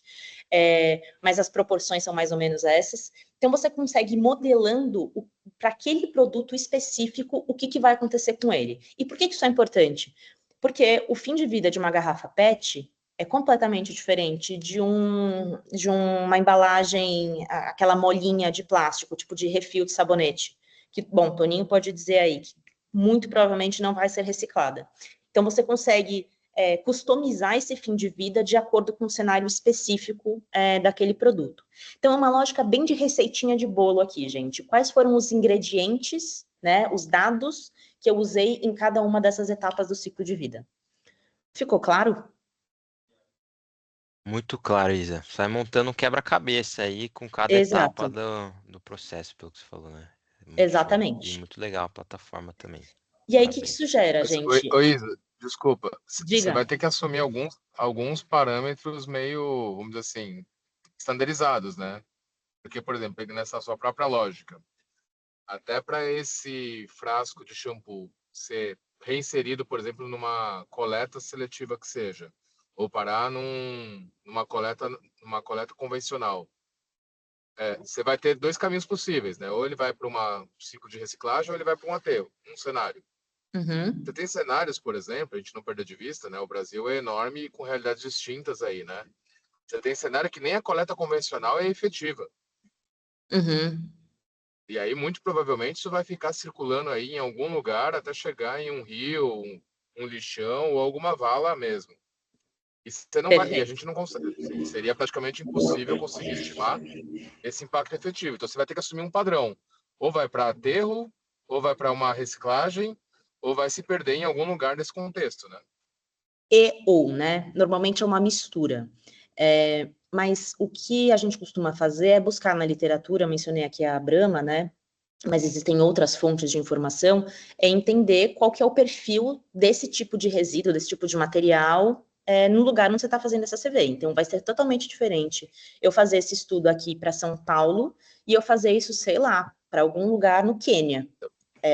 Mas as proporções são mais ou menos essas. Então você consegue ir modelando para aquele produto específico o que vai acontecer com ele. E por que isso é importante? Porque o fim de vida de uma garrafa PET é completamente diferente de uma embalagem, aquela molinha de plástico, tipo de refil de sabonete, que, bom, Toninho pode dizer aí, que muito provavelmente não vai ser reciclada. Então, você consegue customizar esse fim de vida de acordo com o cenário específico daquele produto. Então, é uma lógica bem de receitinha de bolo aqui, gente. Quais foram os ingredientes, né, os dados que eu usei em cada uma dessas etapas do ciclo de vida? Ficou claro? Muito claro, Isa. Sai montando um quebra-cabeça aí com cada etapa Exato, do processo, pelo que você falou, né? É muito show. E exatamente. muito legal a plataforma também. E aí, o que isso Parabéns. gera, Mas, gente? Isa, desculpa, você Diga. vai ter que assumir alguns parâmetros meio, vamos dizer assim, estandarizados, né? Porque, por exemplo, pegando essa sua própria lógica, até para esse frasco de shampoo ser reinserido, por exemplo, numa coleta seletiva que seja, ou parar numa coleta convencional, você vai ter dois caminhos possíveis, né? Ou ele vai para um ciclo de reciclagem, ou ele vai para um aterro, um cenário. Uhum. Você tem cenários, por exemplo, a gente não perder de vista, né? O Brasil é enorme e com realidades distintas aí, né? Você tem cenário que nem a coleta convencional é efetiva. Uhum. E aí, muito provavelmente, isso vai ficar circulando aí em algum lugar até chegar em um rio, um lixão ou alguma vala mesmo. E você não vai, e a Perfeito. gente não consegue, seria praticamente impossível conseguir estimar esse impacto efetivo. Então, você vai ter que assumir um padrão. Ou vai para aterro, ou vai para uma reciclagem, ou vai se perder em algum lugar desse contexto, né? Né? Normalmente é uma mistura. Mas o que a gente costuma fazer é buscar na literatura, eu mencionei aqui a Brahma, né? Mas existem outras fontes de informação, é entender qual que é o perfil desse tipo de resíduo, desse tipo de material, no lugar onde você está fazendo essa CV. Então, vai ser totalmente diferente eu fazer esse estudo aqui para São Paulo e eu fazer isso, sei lá, para algum lugar no Quênia.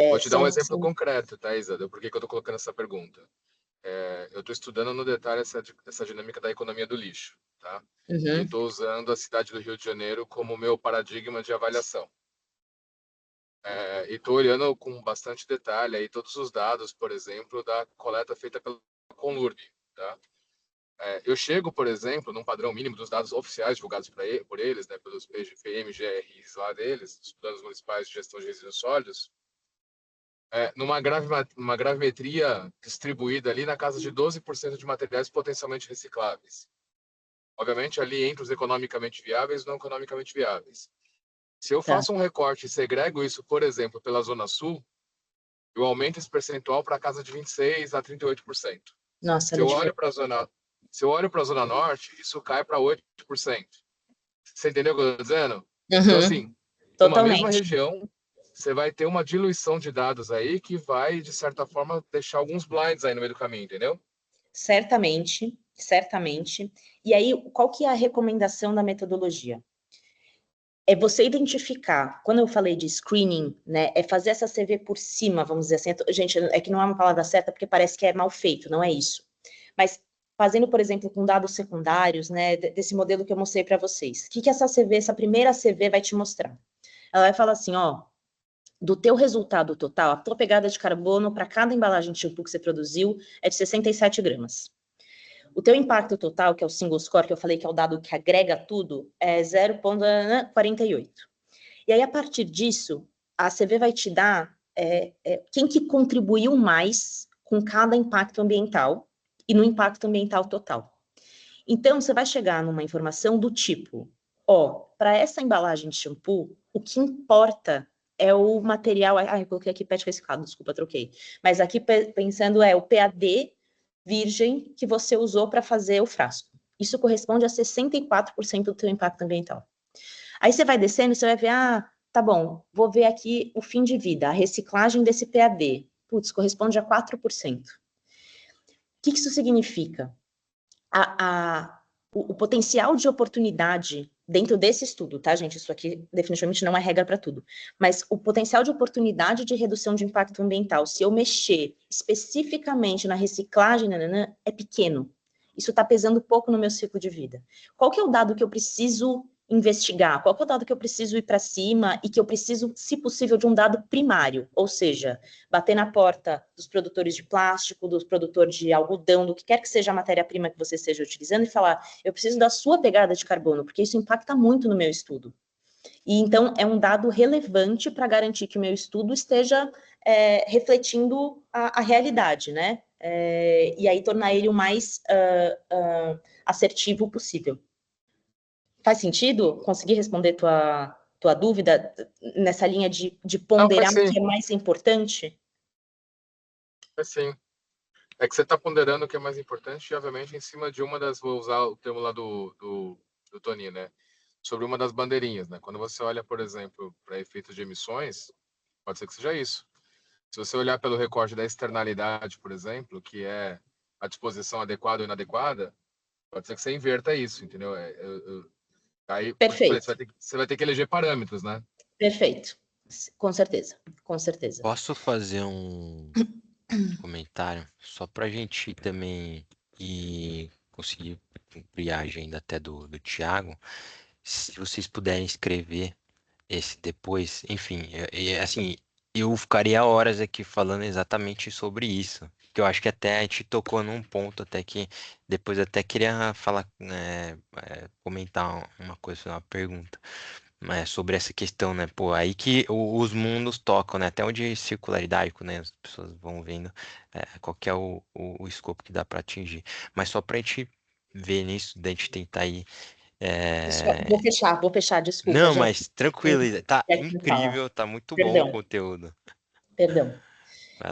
Vou te dar um exemplo concreto, tá, Isa? Por que eu estou colocando essa pergunta? Eu estou estudando no detalhe essa dinâmica da economia do lixo, tá? E Uhum. estou usando a cidade do Rio de Janeiro como meu paradigma de avaliação. E estou olhando com bastante detalhe aí todos os dados, por exemplo, da coleta feita pela Conlurb, tá? Eu chego, por exemplo, num padrão mínimo dos dados oficiais divulgados por eles, né, pelos PMGRs lá deles, os planos municipais de gestão de resíduos sólidos, numa gravimetria distribuída ali na casa de 12% de materiais potencialmente recicláveis. Obviamente, ali entre os economicamente viáveis e não economicamente viáveis. Se eu faço um recorte e segrego isso, por exemplo, pela Zona Sul, eu aumento esse percentual para a casa de 26% a 38%. Nossa, Se eu olho para a Zona Norte, isso cai para 8%. Você entendeu o que eu estou dizendo? Então, assim, numa mesma região, você vai ter uma diluição de dados aí que vai, de certa forma, deixar alguns blinds aí no meio do caminho, entendeu? Certamente, certamente. E aí, qual que é a recomendação da metodologia? É você identificar, quando eu falei de screening, né, é fazer essa CV por cima, vamos dizer assim. Gente, é que não é uma palavra certa porque parece que é mal feito, não é isso. Mas fazendo, por exemplo, com dados secundários, né, desse modelo que eu mostrei para vocês. O que essa CV, essa primeira CV vai te mostrar? Ela vai falar assim, ó, do teu resultado total, a tua pegada de carbono para cada embalagem de shampoo que você produziu é de 67 gramas. O teu impacto total, que é o single score, que eu falei que é o dado que agrega tudo, é 0,48. E aí, a partir disso, a CV vai te dar quem que contribuiu mais com cada impacto ambiental e no impacto ambiental total. Então, você vai chegar numa informação do tipo, para essa embalagem de shampoo, o que importa é o material... eu coloquei aqui PET reciclado, desculpa, troquei. Mas aqui pensando o PAD virgem que você usou para fazer o frasco. Isso corresponde a 64% do teu impacto ambiental. Aí você vai descendo, você vai ver, tá bom, vou ver aqui o fim de vida, a reciclagem desse PAD. Putz, corresponde a 4%. O que isso significa? O potencial de oportunidade dentro desse estudo, tá, gente? Isso aqui definitivamente não é regra para tudo. Mas o potencial de oportunidade de redução de impacto ambiental, se eu mexer especificamente na reciclagem, é pequeno. Isso está pesando pouco no meu ciclo de vida. Qual que é o dado que eu preciso investigar? Qual que é o dado que eu preciso ir para cima e que eu preciso, se possível, de um dado primário? Ou seja, bater na porta dos produtores de plástico, dos produtores de algodão, do que quer que seja a matéria-prima que você esteja utilizando e falar, eu preciso da sua pegada de carbono, porque isso impacta muito no meu estudo. E então é um dado relevante para garantir que o meu estudo esteja refletindo a realidade, né? E aí tornar ele o mais assertivo possível. Faz sentido? Consegui responder tua dúvida nessa linha de ponderar o que é mais importante? Sim. É que você está ponderando o que é mais importante e, obviamente, em cima de uma das... Vou usar o termo lá do Toninho, né? Sobre uma das bandeirinhas, né? Quando você olha, por exemplo, para efeitos de emissões, pode ser que seja isso. Se você olhar pelo recorte da externalidade, por exemplo, que é a disposição adequada ou inadequada, pode ser que você inverta isso, entendeu? Aí, Perfeito. você vai ter que eleger parâmetros, né? Perfeito. Com certeza, com certeza. Posso fazer um comentário só para a gente também e conseguir cumprir a agenda até do Thiago? Se vocês puderem escrever esse depois, enfim, assim, eu ficaria horas aqui falando exatamente sobre isso, que eu acho que até a gente tocou num ponto até que depois eu até queria falar, comentar uma coisa, uma pergunta, sobre essa questão, né? Pô, aí que os mundos tocam, né? Até onde circularidade, né? As pessoas vão vendo qual que é o escopo que dá para atingir, mas só para a gente ver nisso, da gente tentar ir. Vou fechar, desculpa, Não, gente. mas tranquilo, tá Falar. incrível, tá muito bom o Perdão, conteúdo. perdão. Vai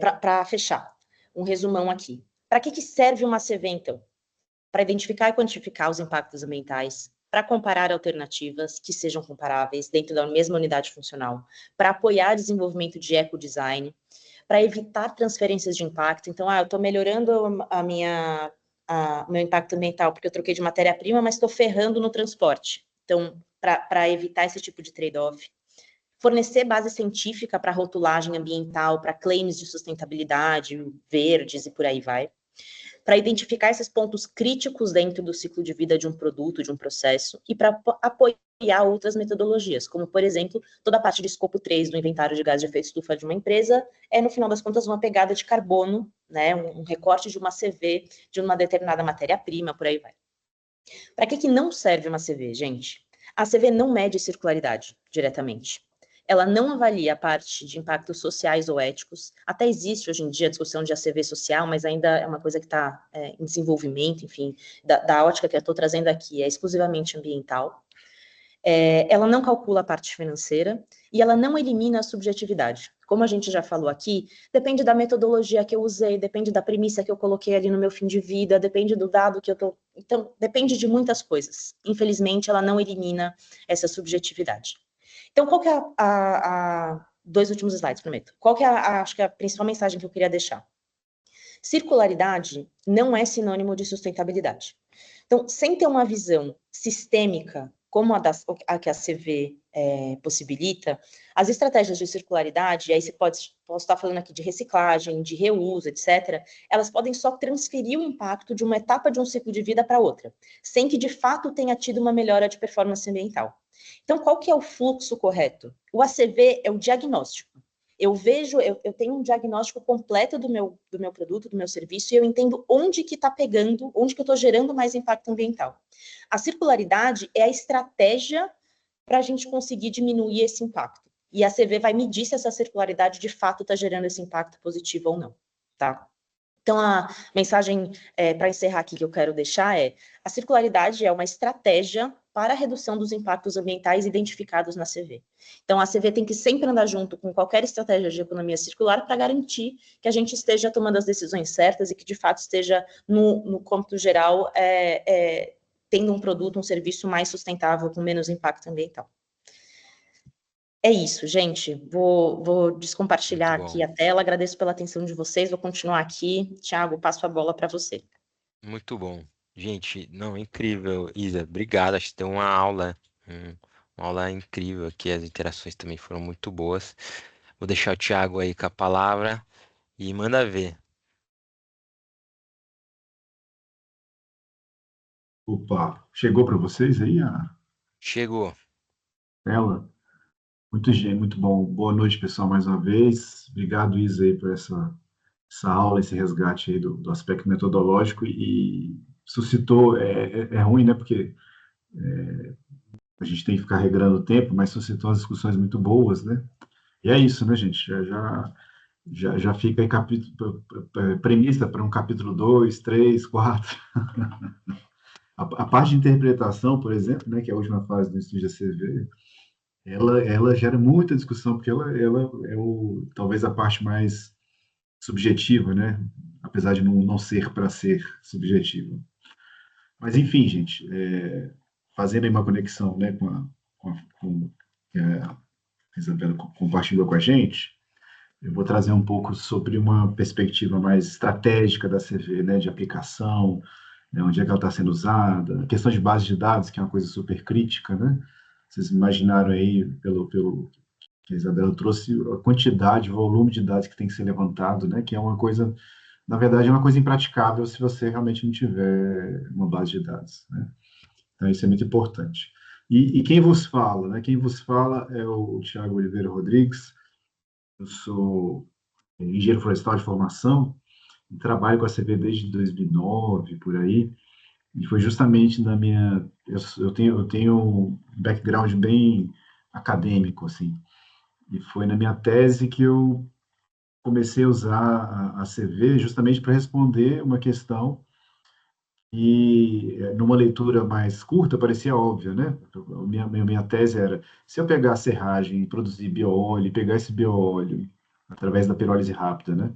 lá. Para fechar, um resumão aqui. Para que serve uma CV, então? Para identificar e quantificar os impactos ambientais, para comparar alternativas que sejam comparáveis dentro da mesma unidade funcional, para apoiar desenvolvimento de ecodesign, para evitar transferências de impacto. Então, eu estou melhorando meu impacto ambiental porque eu troquei de matéria-prima, mas estou ferrando no transporte. Então, para evitar esse tipo de trade-off. Fornecer base científica para rotulagem ambiental, para claims de sustentabilidade, verdes e por aí vai. Para identificar esses pontos críticos dentro do ciclo de vida de um produto, de um processo, e para apoiar outras metodologias, como, por exemplo, toda a parte de escopo 3 do inventário de gases de efeito estufa de uma empresa, no final das contas, uma pegada de carbono, né, um recorte de uma CV de uma determinada matéria-prima, por aí vai. Para que não serve uma CV, gente? A CV não mede circularidade diretamente. Ela não avalia a parte de impactos sociais ou éticos. Até existe hoje em dia a discussão de ACV social, mas ainda é uma coisa que está em desenvolvimento, enfim, da ótica que eu estou trazendo aqui, é exclusivamente ambiental. Ela não calcula a parte financeira e ela não elimina a subjetividade. Como a gente já falou aqui, depende da metodologia que eu usei, depende da premissa que eu coloquei ali no meu fim de vida, depende do dado que eu estou... Então, depende de muitas coisas. Infelizmente, ela não elimina essa subjetividade. Então, qual que é dois últimos slides, prometo. Qual que é acho que a principal mensagem que eu queria deixar? Circularidade não é sinônimo de sustentabilidade. Então, sem ter uma visão sistêmica, como a que a CV possibilita, as estratégias de circularidade, e aí posso estar falando aqui de reciclagem, de reuso, etc., elas podem só transferir o impacto de uma etapa de um ciclo de vida para outra, sem que, de fato, tenha tido uma melhora de performance ambiental. Então, qual que é o fluxo correto? O ACV é o diagnóstico. Eu tenho um diagnóstico completo do meu produto, do meu serviço, e eu entendo onde que está pegando, onde que eu estou gerando mais impacto ambiental. A circularidade é a estratégia para a gente conseguir diminuir esse impacto. E a CV vai medir se essa circularidade de fato está gerando esse impacto positivo ou não, tá? Então, a mensagem para encerrar aqui que eu quero deixar é: a circularidade é uma estratégia para a redução dos impactos ambientais identificados na CV. Então, a CV tem que sempre andar junto com qualquer estratégia de economia circular para garantir que a gente esteja tomando as decisões certas e que, de fato, esteja, no cômputo geral, tendo um produto, um serviço mais sustentável, com menos impacto ambiental. É isso, gente. Vou descompartilhar Muito aqui bom. a tela. Agradeço pela atenção de vocês. Vou continuar aqui. Thiago, passo a bola para você. Muito bom. Gente, não, incrível, Isa. Obrigado. Acho que deu uma aula incrível aqui. As interações também foram muito boas. Vou deixar o Thiago aí com a palavra e manda ver. Opa, chegou para vocês aí a Chegou. tela? Muito bom. Boa noite, pessoal, mais uma vez. Obrigado, Isa, aí, por essa aula, esse resgate aí do aspecto metodológico e suscitou, é ruim, né, porque a gente tem que ficar regrando o tempo, mas suscitou umas discussões muito boas, né? E é isso, né, gente? Já fica aí premissa para um capítulo 2, 3, 4. A parte de interpretação, por exemplo, né, que é a última fase do estudo da CV, ela gera muita discussão, porque ela é talvez a parte mais subjetiva, né? Apesar de não ser para ser subjetiva. Mas, enfim, gente, fazendo aí uma conexão, né, com que a Isabela compartilhou com a gente, eu vou trazer um pouco sobre uma perspectiva mais estratégica da CV, né, de aplicação, né, onde é que ela está sendo usada, a questão de base de dados, que é uma coisa super crítica, né? Vocês imaginaram aí, pelo que a Isabela trouxe, a quantidade, o volume de dados que tem que ser levantado, né, que é uma coisa, na verdade, é uma coisa impraticável se você realmente não tiver uma base de dados, né? Então, isso é muito importante. E quem vos fala, né? Quem vos fala é o Tiago Oliveira Rodrigues. Eu sou engenheiro florestal de formação, e trabalho com a CV desde 2009, por aí, e foi justamente na minha... Eu tenho um background bem acadêmico, assim, e foi na minha tese que eu comecei a usar a CV justamente para responder uma questão e numa leitura mais curta parecia óbvia, né? Minha tese era, se eu pegar a serragem e produzir bioóleo, e pegar esse bioóleo através da pirólise rápida, né?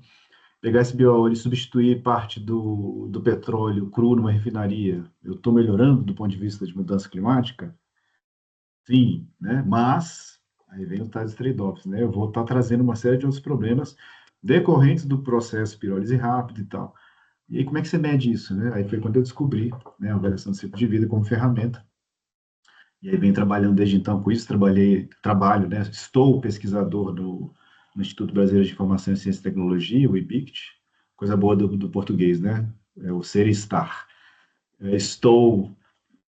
Pegar esse bioóleo e substituir parte do petróleo cru numa refinaria, eu estou melhorando do ponto de vista de mudança climática? Sim, né? Mas, aí vem o tais trade-offs, né? Eu vou estar trazendo uma série de outros problemas decorrentes do processo pirólise rápida e tal. E aí, como é que você mede isso, né? Aí foi quando eu descobri, né, a avaliação do ciclo de vida como ferramenta. E aí venho trabalhando desde então com isso, trabalho, né? Estou pesquisador no Instituto Brasileiro de Informação em Ciência e Tecnologia, o IBICT, coisa boa do português, né? É o ser e estar. Estou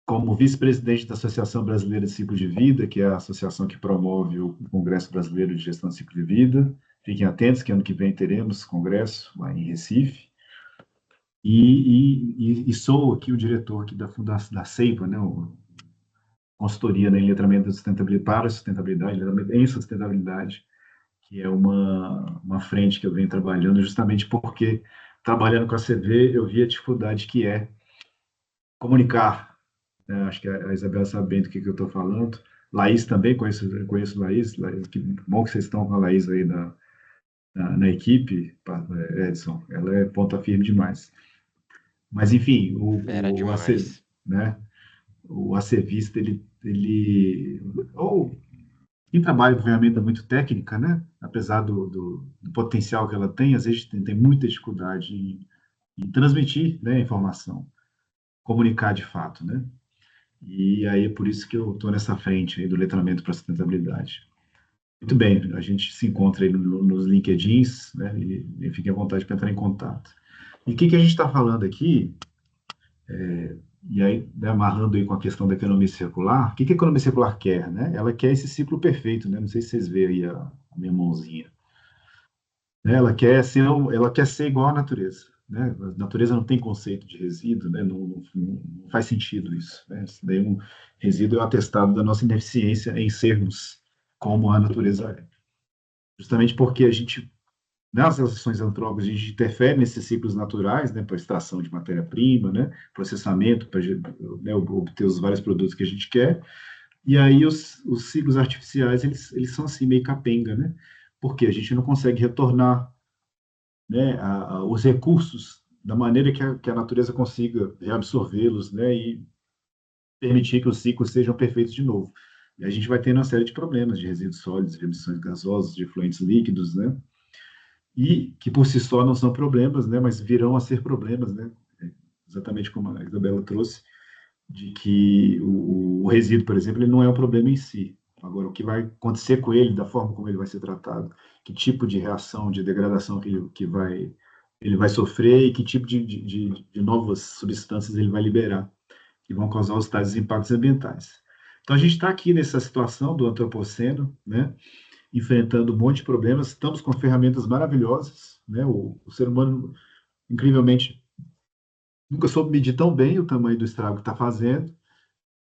como vice-presidente da Associação Brasileira de Ciclo de Vida, que é a associação que promove o Congresso Brasileiro de Gestão de Ciclo de Vida. Fiquem atentos que ano que vem teremos congresso lá em Recife. E sou aqui o diretor aqui da Fundação da CEIPA, né, consultoria, né, em letramento da sustentabilidade para a sustentabilidade, letramento em sustentabilidade, que é uma frente que eu venho trabalhando justamente porque, trabalhando com a CV, eu vi a dificuldade que é comunicar, né, acho que a Isabela sabe bem do que eu estou falando, Laís também, conheço Laís, que bom que vocês estão com a Laís aí na equipe, Edson, ela é ponta firme demais. Mas, enfim, Fera o AC, demais. né? O ACVista, ou quem trabalha com ferramenta muito técnica, né? Apesar do potencial que ela tem, às vezes tem muita dificuldade em transmitir, né, a informação, comunicar de fato, né? E aí é por isso que eu estou nessa frente aí do letramento para sustentabilidade. Muito bem, a gente se encontra aí nos LinkedIns, né? E fique à vontade para entrar em contato. E o que a gente está falando aqui? E aí, né, amarrando aí com a questão da economia circular, o que a economia circular quer, né? Ela quer esse ciclo perfeito, né? Não sei se vocês veem aí a minha mãozinha. Né? Ela quer ser igual à natureza, né? A natureza não tem conceito de resíduo, né? Não faz sentido isso, né? Isso daí resíduo é um atestado da nossa ineficiência em sermos como a natureza é. Justamente porque a gente nas relações antrópicas, a gente interfere nesses ciclos naturais, né, para extração de matéria-prima, né, processamento, para, né, obter os vários produtos que a gente quer. E aí os ciclos artificiais, eles são assim, meio capenga, né? Porque a gente não consegue retornar, né, os recursos da maneira que a natureza consiga reabsorvê-los, né, e permitir que os ciclos sejam perfeitos de novo. E a gente vai tendo uma série de problemas de resíduos sólidos, de emissões gasosas, de efluentes líquidos, né? E que por si só não são problemas, né? Mas virão a ser problemas, né? Exatamente como a Isabela trouxe, de que o resíduo, por exemplo, ele não é um problema em si. Agora, o que vai acontecer com ele, da forma como ele vai ser tratado, que tipo de reação, de degradação ele vai sofrer e que tipo de novas substâncias ele vai liberar, que vão causar os tais impactos ambientais. Então, a gente está aqui nessa situação do antropoceno, né, enfrentando um monte de problemas, estamos com ferramentas maravilhosas, né, o ser humano, incrivelmente, nunca soube medir tão bem o tamanho do estrago que está fazendo,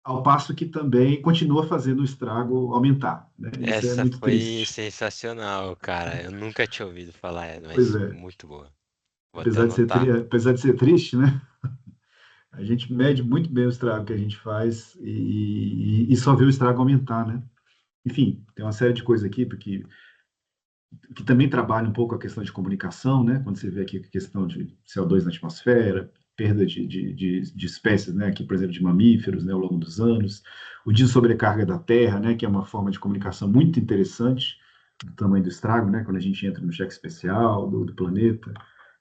ao passo que também continua fazendo o estrago aumentar, né? Isso é Essa muito foi triste. sensacional, cara. Eu nunca tinha ouvido falar, Pois mas é, muito boa. Vou até anotar. apesar de ser triste, né? A gente mede muito bem o estrago que a gente faz e só vê o estrago aumentar, né? Enfim, tem uma série de coisas aqui que também trabalha um pouco a questão de comunicação, né? Quando você vê aqui a questão de CO2 na atmosfera, perda de espécies, né? Aqui, por exemplo, de mamíferos, né? Ao longo dos anos, o de sobrecarga da Terra, né? Que é uma forma de comunicação muito interessante do tamanho do estrago, né? Quando a gente entra no cheque especial do planeta,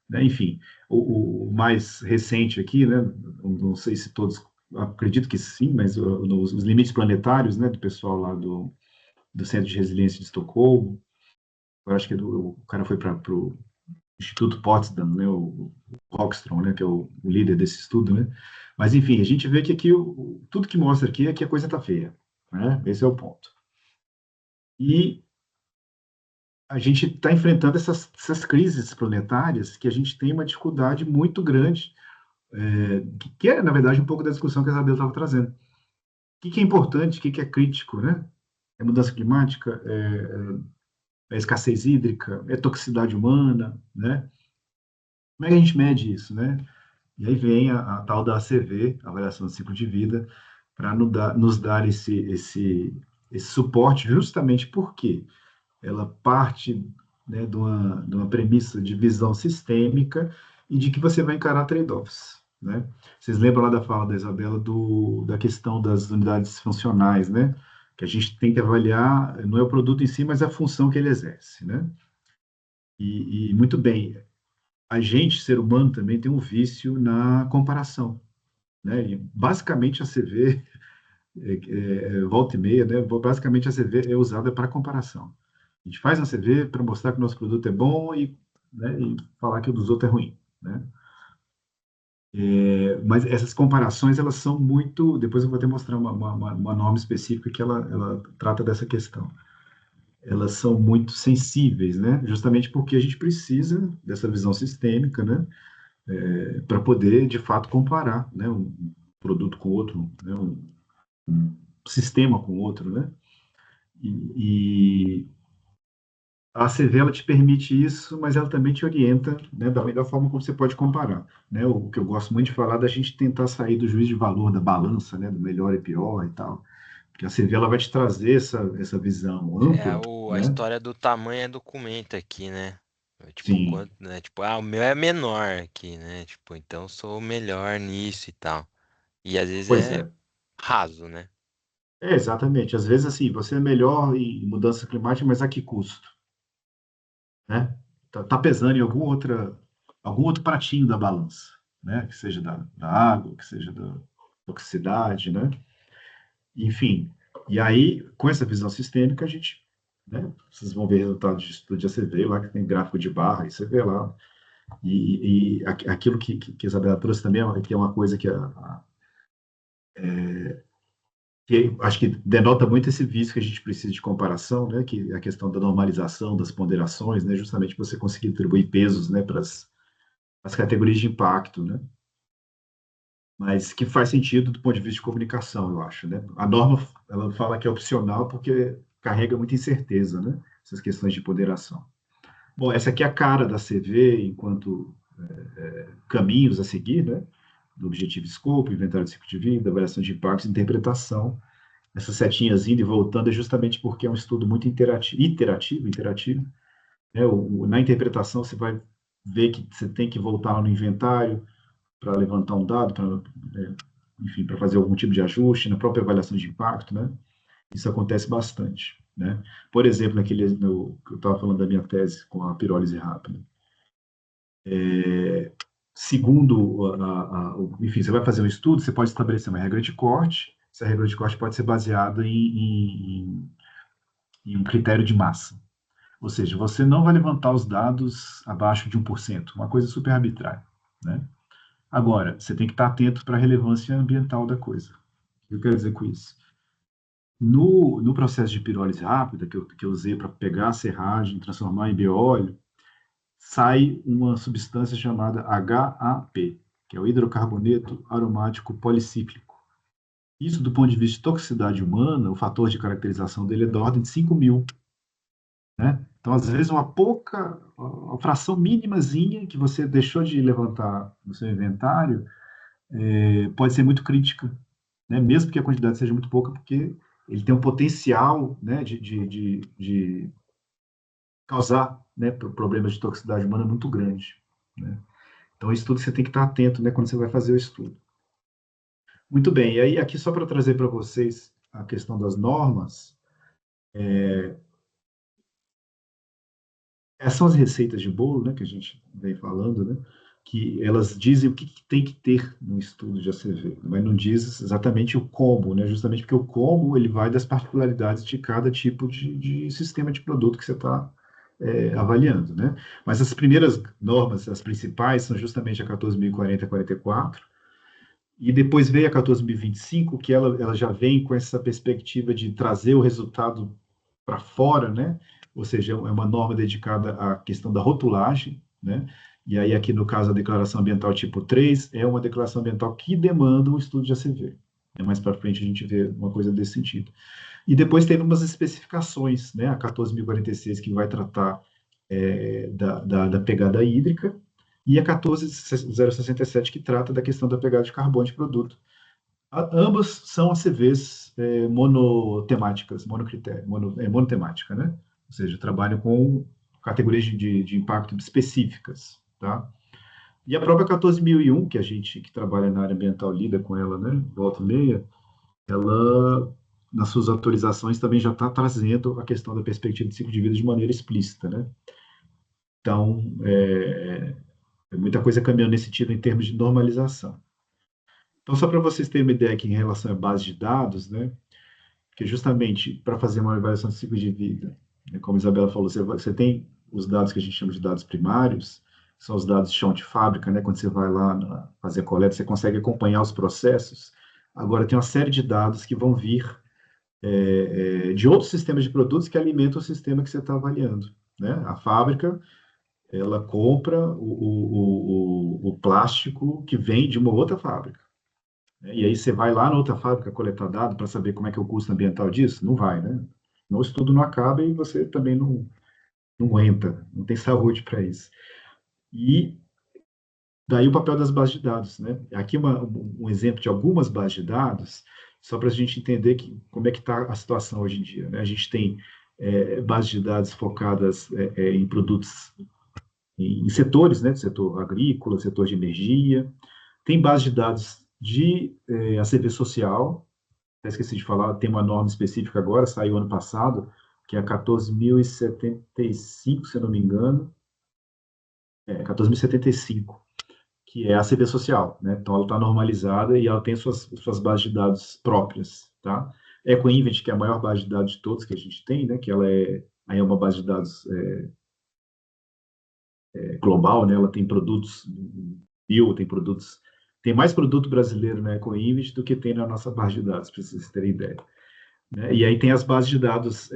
né? Enfim, o mais recente aqui, né? Não sei se todos acredito que sim, mas os limites planetários, né? Do pessoal lá do Centro de Resiliência de Estocolmo. Eu acho que o cara foi para o Instituto Potsdam, né, o Rockstrom, né, que é o líder desse estudo, né? Mas, enfim, a gente vê que aqui, tudo que mostra aqui é que a coisa está feia, né? Esse é o ponto. E a gente está enfrentando essas crises planetárias que a gente tem uma dificuldade muito grande, que é, na verdade, um pouco da discussão que a Isabel estava trazendo. O que é importante, o que é crítico, né? É mudança climática, é escassez hídrica, é toxicidade humana, né? Como é que a gente mede isso, né? E aí vem a tal da ACV, Avaliação do Ciclo de Vida, para nos dar esse suporte, justamente porque ela parte, né, de uma premissa de visão sistêmica e de que você vai encarar trade-offs, né? Vocês lembram lá da fala da Isabela da questão das unidades funcionais, né? Que a gente tem que avaliar, não é o produto em si, mas a função que ele exerce, né? E muito bem, a gente, ser humano, também tem um vício na comparação, né? E basicamente a CV, volta e meia, né? Basicamente a CV é usada para comparação. A gente faz a CV para mostrar que o nosso produto é bom né, e falar que o dos outros é ruim, né? Mas essas comparações, elas são muito... Depois eu vou até mostrar uma norma específica que ela trata dessa questão. Elas são muito sensíveis, né? Justamente porque a gente precisa dessa visão sistêmica, né? Para poder, de fato, comparar, né, um produto com outro, né, um sistema com outro, né? E a ACV, ela te permite isso, mas ela também te orienta, né, da melhor forma como você pode comparar, né? O que eu gosto muito de falar é da gente tentar sair do juízo de valor, da balança, né, do melhor e pior e tal, porque a ACV, ela vai te trazer essa visão É ampla, a né? história do tamanho é documento aqui, né? Tipo, Sim, quanto, né? Tipo, o meu é menor aqui, né? Tipo, então eu sou melhor nisso e tal. E às vezes pois é é. raso, né? Exatamente. Às vezes, assim, você é melhor em mudança climática, mas a que custo? Né? Tá pesando em algum outro pratinho da balança, né? Que seja da água, que seja da toxicidade, né? Enfim, e aí, com essa visão sistêmica, a gente, né? Vocês vão ver resultados de estudo de ACV lá, que tem gráfico de barra, e você vê lá. E aquilo que a Isabela trouxe também, que é uma coisa que acho que denota muito esse vício que a gente precisa de comparação, né? Que é a questão da normalização, das ponderações, né? Justamente você conseguir atribuir pesos, né? Para as categorias de impacto, né? Mas que faz sentido do ponto de vista de comunicação, eu acho, né? A norma, ela fala que é opcional porque carrega muita incerteza, né? Essas questões de ponderação. Bom, essa aqui é a cara da CV enquanto caminhos a seguir, né? Do objetivo e escopo, inventário de ciclo de vida, avaliação de impactos, interpretação. Essas setinhas indo e voltando é justamente porque é um estudo muito interativo, né? Na interpretação você vai ver que você tem que voltar lá no inventário para levantar um dado, enfim, para fazer algum tipo de ajuste, na própria avaliação de impacto, né? Isso acontece bastante, né? Por exemplo, que eu estava falando da minha tese com a pirólise rápida. Segundo, enfim, você vai fazer um estudo, você pode estabelecer uma regra de corte, essa regra de corte pode ser baseada em um critério de massa. Ou seja, você não vai levantar os dados abaixo de 1%, uma coisa super arbitrária, né? Agora, você tem que estar atento para a relevância ambiental da coisa. O que eu quero dizer com isso? No processo de pirólise rápida, que eu usei para pegar a serragem, transformar em bióleo, sai uma substância chamada HAP, que é o hidrocarboneto aromático policíclico. Isso, do ponto de vista de toxicidade humana, o fator de caracterização dele é da ordem de 5.000, né? Então, às vezes, uma fração mínimazinha que você deixou de levantar no seu inventário pode ser muito crítica, né? Mesmo que a quantidade seja muito pouca, porque ele tem um potencial, né, de causar, né, problemas de toxicidade humana muito grande, né? Então, isso tudo você tem que estar atento, né, quando você vai fazer o estudo. Muito bem, e aí aqui só para trazer para vocês a questão das normas, essas são as receitas de bolo, né, que a gente vem falando, né, que elas dizem o que tem que ter no estudo de ACV, mas não diz exatamente o como, né, justamente porque o como ele vai das particularidades de cada tipo de sistema de produto que você está avaliando, né? Mas as primeiras normas, as principais, são justamente a 14.040 e 44, e depois veio a 14.025, que ela já vem com essa perspectiva de trazer o resultado para fora, né? Ou seja, é uma norma dedicada à questão da rotulagem, né? E aí, aqui no caso, a declaração ambiental tipo 3 é uma declaração ambiental que demanda um estudo de ACV. Mais para frente a gente vê uma coisa desse sentido. E depois teve umas especificações, né? A 14.046, que vai tratar da pegada hídrica, e a 14.067, que trata da questão da pegada de carbono de produto. Ambas são ACVs monotemáticas, monotemática, né? Ou seja, trabalham com categorias de impacto específicas, tá? E a própria 14.001, que a gente que trabalha na área ambiental lida com ela, né, volta e meia, ela, nas suas autorizações, também já está trazendo a questão da perspectiva de ciclo de vida de maneira explícita, né? Então, muita coisa caminhando nesse sentido em termos de normalização. Então, só para vocês terem uma ideia aqui em relação à base de dados, né? Que justamente para fazer uma avaliação de ciclo de vida, né, como a Isabela falou, você tem os dados que a gente chama de dados primários, são os dados de chão de fábrica, né? Quando você vai lá fazer a coleta, você consegue acompanhar os processos. Agora, tem uma série de dados que vão vir de outros sistemas de produtos que alimentam o sistema que você está avaliando, né? A fábrica, ela compra o plástico que vem de uma outra fábrica. E aí você vai lá na outra fábrica coletar dado para saber como é que é o custo ambiental disso? Não vai, né? O estudo não acaba e você também não aguenta, não tem saúde para isso. E daí o papel das bases de dados, né? Aqui um exemplo de algumas bases de dados, só para a gente entender como é que está a situação hoje em dia, né? A gente tem bases de dados focadas em produtos, em setores, né? Setor agrícola, setor de energia. Tem base de dados de ACV social, até esqueci de falar, tem uma norma específica agora, saiu ano passado, que é a 14.075, se eu não me engano, 14.075, que é a ACV social, né? Então, ela está normalizada e ela tem suas bases de dados próprias, tá? EcoInvent, que é a maior base de dados de todos que a gente tem, né? Que ela aí é uma base de dados global, né? Ela tem produtos tem mais produto brasileiro na EcoInvent do que tem na nossa base de dados, para vocês terem ideia, né? E aí tem as bases de dados,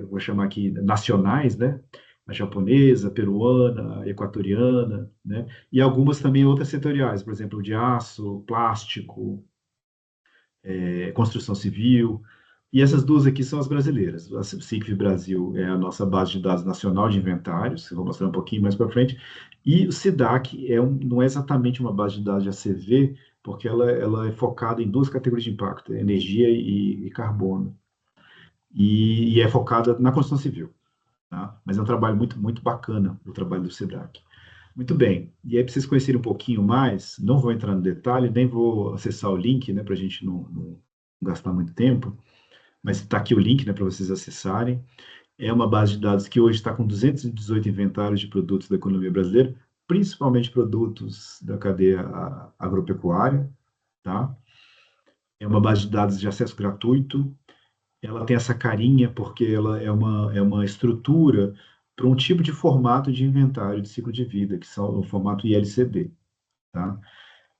vou chamar aqui nacionais, né? A japonesa, a peruana, a equatoriana, né? E algumas também outras setoriais, por exemplo, de aço, plástico, construção civil. E essas duas aqui são as brasileiras. A SICV Brasil é a nossa base de dados nacional de inventários, eu vou mostrar um pouquinho mais para frente. E o SIDAC não é exatamente uma base de dados de ACV, porque ela é focada em duas categorias de impacto, energia e carbono. E é focada na construção civil. Tá? Mas é um trabalho muito, muito bacana, o trabalho do SIDAC. Muito bem. E aí, para vocês conhecerem um pouquinho mais, não vou entrar no detalhe, nem vou acessar o link, né, para a gente não gastar muito tempo, mas está aqui o link, né, para vocês acessarem. É uma base de dados que hoje está com 218 inventários de produtos da economia brasileira, principalmente produtos da cadeia agropecuária, tá? É uma base de dados de acesso gratuito. Ela tem essa carinha porque ela é uma estrutura para um tipo de formato de inventário de ciclo de vida, que são o formato ILCD, tá?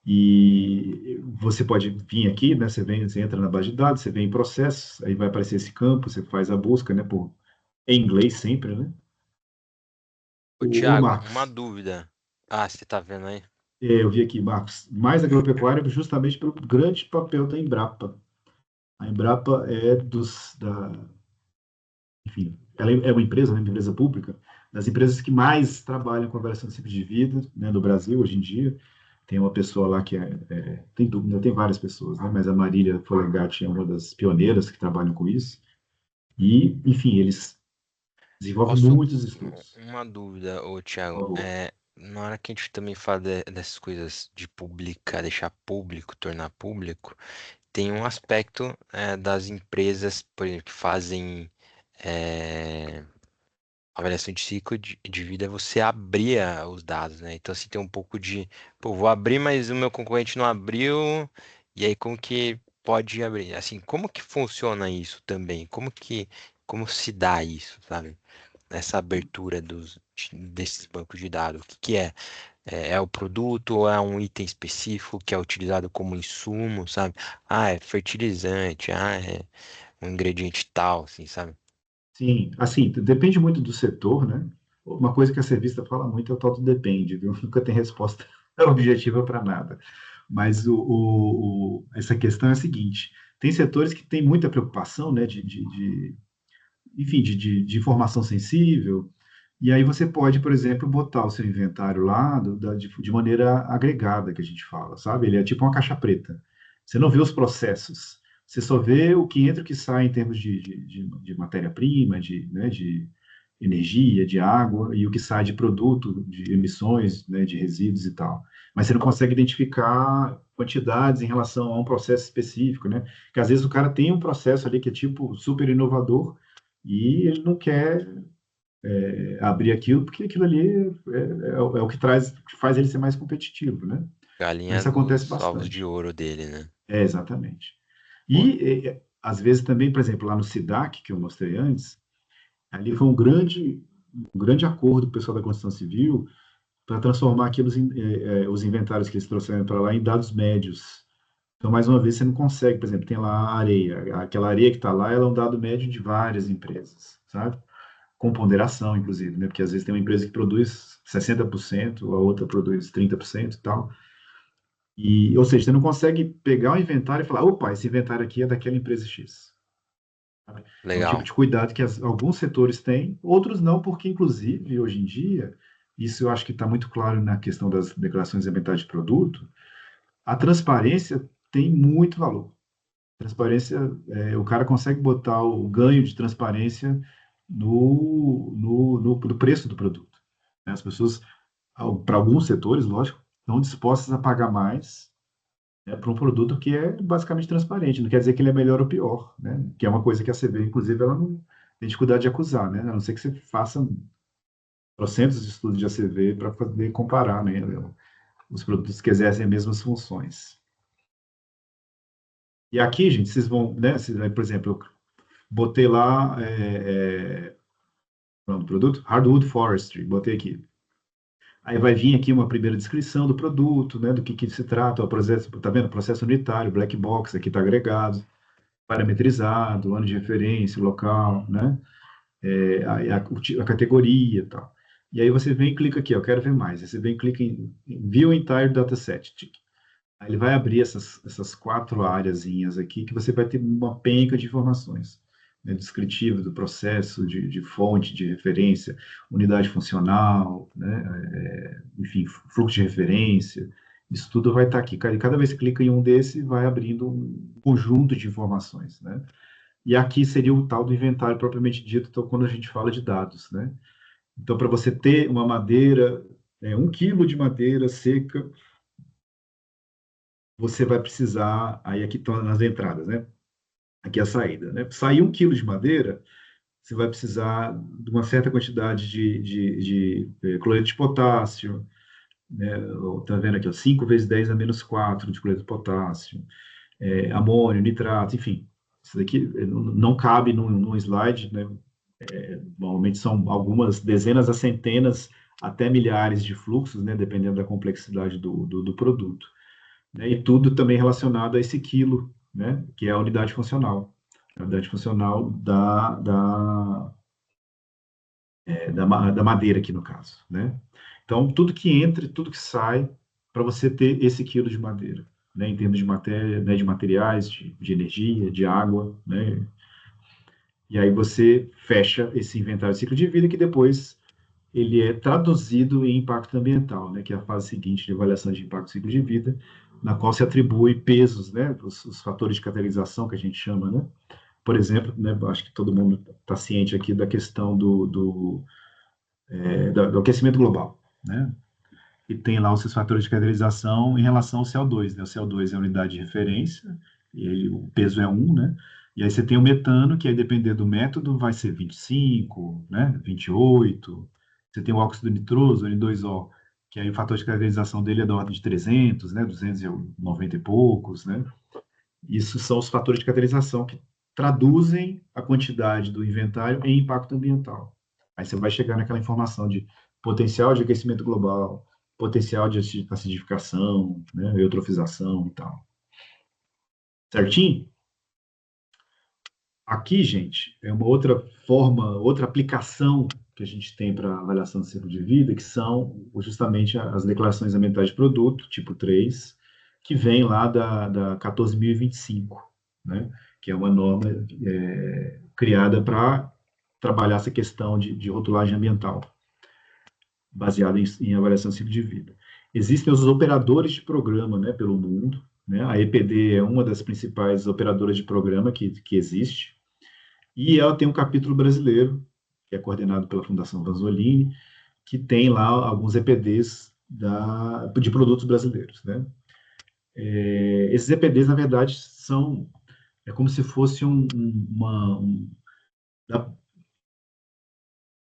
E você pode vir aqui, né? Você entra na base de dados, você vem em processos, aí vai aparecer esse campo, você faz a busca, né? Em inglês sempre, né? Ô, O Thiago, uma Marcos, dúvida. Ah, você tá vendo aí? eu vi aqui, Marcos, mais agropecuária justamente pelo grande papel da Embrapa. A Embrapa enfim, ela é uma empresa, né, uma empresa pública, das empresas que mais trabalham com avaliação de ciclo de vida, né, no Brasil hoje em dia. Tem uma pessoa lá que tem dúvida, tem várias pessoas, né, mas a Marília Folengatti é uma das pioneiras que trabalham com isso. E, enfim, eles desenvolvem Posso. muitos estudos. Uma dúvida, ô Por Thiago. favor. Na hora que a gente também fala dessas coisas de publicar, deixar público, tornar público, tem um aspecto das empresas, por exemplo, que fazem é, avaliação de ciclo de vida, é você abrir os dados, né? Então, assim, tem um pouco de, pô, vou abrir, mas o meu concorrente não abriu, e aí como que pode abrir? Assim, como que funciona isso também? Como se dá isso, sabe? Essa abertura desses bancos de dados? O que que é? É o produto ou é um item específico que é utilizado como insumo, sabe? Ah, é fertilizante, é um ingrediente tal, assim, sabe? Sim, assim, depende muito do setor, né? Uma coisa que a Servista fala muito é o tal do depende, viu? Nunca tem resposta objetiva para nada. Mas essa questão é a seguinte: tem setores que têm muita preocupação, né, enfim, de informação sensível, e aí você pode, por exemplo, botar o seu inventário lá de maneira agregada, que a gente fala, sabe? Ele é tipo uma caixa preta. Você não vê os processos, você só vê o que entra e o que sai em termos de matéria-prima, né, de energia, de água, e o que sai de produto, de emissões, né, de resíduos e tal. Mas você não consegue identificar quantidades em relação a um processo específico, né? Que às vezes o cara tem um processo ali que é tipo super inovador e ele não quer abrir aquilo, porque aquilo ali é o que que faz ele ser mais competitivo, né? Mas Galinha isso acontece dos ovos de bastante. ouro dele, né? Exatamente. Pô, E, às vezes também, por exemplo, lá no SIDAC, que eu mostrei antes, ali foi um grande acordo do pessoal da construção civil para transformar os inventários que eles trouxeram para lá em dados médios. Então, mais uma vez, você não consegue, por exemplo, tem lá a areia. Aquela areia que está lá, ela é um dado médio de várias empresas, sabe? Com ponderação, inclusive, né? Porque às vezes tem uma empresa que produz 60%, a outra produz 30% e tal. Ou seja, você não consegue pegar o inventário e falar, opa, esse inventário aqui é daquela empresa X. Sabe? É um tipo legal. de cuidado que alguns setores têm, outros não, porque, inclusive, hoje em dia, isso eu acho que está muito claro na questão das declarações ambientais de produto, a transparência tem muito valor. Transparência, o cara consegue botar o ganho de transparência no preço do produto, né? As pessoas, para alguns setores, lógico, estão dispostas a pagar mais, né, por um produto que é basicamente transparente. Não quer dizer que ele é melhor ou pior, né? Que é uma coisa que a CB, inclusive, ela não tem dificuldade de acusar, né? A não ser que você faça trocentos de estudos de ACV para poder comparar, né, os produtos que exercem as mesmas funções. E aqui, gente, vocês vão, né, por exemplo, eu botei lá pronto, produto, Hardwood Forestry, botei aqui. Aí vai vir aqui uma primeira descrição do produto, né, do que se trata, o processo, tá vendo? Processo unitário, black box, aqui está agregado, parametrizado, ano de referência, local, né, a categoria e tal. E aí você vem e clica aqui, eu quero ver mais. Aí você vem e clica em View Entire Dataset. Aí ele vai abrir essas 4 áreazinhas aqui, que você vai ter uma penca de informações, né? Descritivo do processo, de fonte, de referência, unidade funcional, né? Enfim, fluxo de referência, isso tudo vai estar aqui. Cada vez que clica em um desse, vai abrindo um conjunto de informações, né? E aqui seria o tal do inventário propriamente dito, então, quando a gente fala de dados, né? Então, para você ter uma madeira, 1 quilo de madeira seca, você vai precisar, aí aqui estão nas entradas, né? Aqui é a saída, né? Sair 1 quilo de madeira, você vai precisar de uma certa quantidade de cloreto de potássio, né? Tá vendo aqui, ó, 5 vezes 10 a menos 4 de cloreto de potássio, amônio, nitrato, enfim. Isso daqui não cabe num slide, né? Normalmente são algumas dezenas a centenas até milhares de fluxos, né? Dependendo da complexidade do produto, né? E tudo também relacionado a esse quilo, né? Que é a unidade funcional. A unidade funcional da madeira aqui no caso, né? Então, tudo que entra, tudo que sai, para você ter esse quilo de madeira, né? Em termos de matéria, né? De materiais, de energia, de água, né? E aí você fecha esse inventário de ciclo de vida que depois ele é traduzido em impacto ambiental, né, que é a fase seguinte de avaliação de impacto do ciclo de vida, na qual se atribui pesos, né, os fatores de catalisação que a gente chama, né. Por exemplo, né, acho que todo mundo está ciente aqui da questão do aquecimento global, né, e tem lá os seus fatores de catalisação em relação ao CO2, né, o CO2 é a unidade de referência, e ele, o peso é 1, né, e aí você tem o metano, que aí depender do método vai ser 25, né, 28. Você tem o óxido nitroso, N2O, que aí o fator de caracterização dele é da ordem de 300, né, 290 e poucos, né. Isso são os fatores de caracterização que traduzem a quantidade do inventário em impacto ambiental. Aí você vai chegar naquela informação de potencial de aquecimento global, potencial de acidificação, né, eutrofização e tal. Certinho? Aqui, gente, é uma outra forma, outra aplicação que a gente tem para avaliação do ciclo de vida, que são justamente as declarações ambientais de produto, tipo 3, que vem lá da 14.025, né? Que é uma norma criada para trabalhar essa questão de rotulagem ambiental, baseada em avaliação do ciclo de vida. Existem os operadores de programa, né, pelo mundo, né? A EPD é uma das principais operadoras de programa que existe, e ela tem um capítulo brasileiro, que é coordenado pela Fundação Vanzolini, que tem lá alguns EPDs de produtos brasileiros, né? Esses EPDs, na verdade, é como se fosse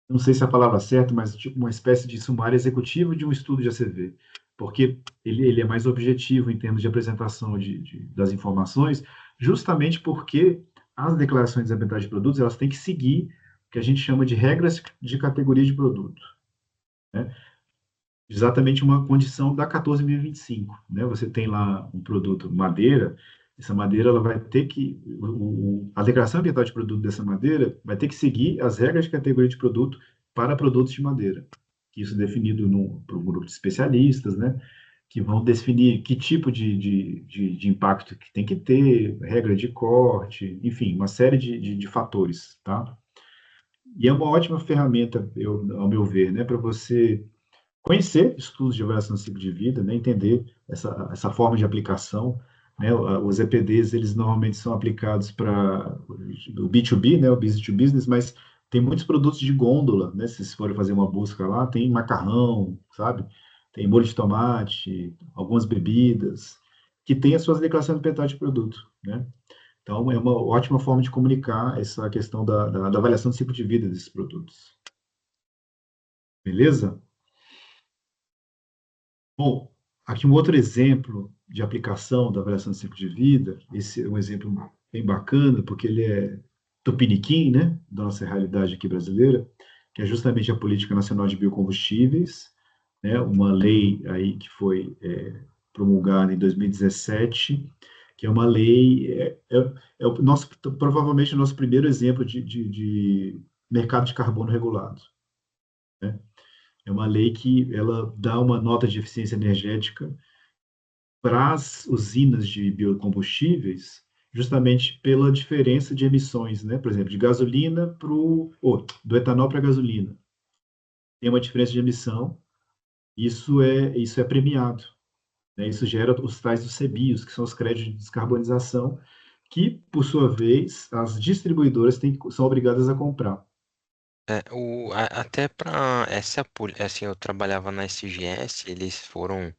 não sei se é a palavra certa, mas tipo uma espécie de sumário executivo de um estudo de ACV, porque ele é mais objetivo em termos de apresentação das informações, justamente porque as declarações ambientais de produtos elas têm que seguir o que a gente chama de regras de categoria de produto, né? Exatamente uma condição da 14.025, né? Você tem lá um produto madeira, essa madeira ela vai ter que a declaração ambiental de produto dessa madeira vai ter que seguir as regras de categoria de produto para produtos de madeira. Isso é definido por um grupo de especialistas, né? Que vão definir que tipo de impacto que tem que ter, regra de corte, enfim, uma série de fatores, tá? E é uma ótima ferramenta, ao meu ver, né, para você conhecer estudos de avaliação do ciclo de vida, né, entender essa forma de aplicação, né, os EPDs, eles normalmente são aplicados para o B2B, né, o business to business, mas tem muitos produtos de gôndola, né, se vocês forem fazer uma busca lá, tem macarrão, sabe, tem molho de tomate, algumas bebidas, que tem as suas declarações ambientais de produto, né. Então, é uma ótima forma de comunicar essa questão da avaliação do ciclo de vida desses produtos. Beleza? Bom, aqui um outro exemplo de aplicação da avaliação de ciclo de vida, esse é um exemplo bem bacana, porque ele é tupiniquim, né, da nossa realidade aqui brasileira, que é justamente a Política Nacional de Biocombustíveis, né, uma lei aí que foi promulgada em 2017, que é uma lei, provavelmente o nosso primeiro exemplo de mercado de carbono regulado, né? É uma lei que ela dá uma nota de eficiência energética para as usinas de biocombustíveis, justamente pela diferença de emissões, né? Por exemplo, de gasolina do etanol para a gasolina. Tem uma diferença de emissão, isso é premiado, né? Isso gera os tais dos CBIOS, que são os créditos de descarbonização, que, por sua vez, as distribuidoras são obrigadas a comprar. Até para assim, eu trabalhava na SGS, eles foram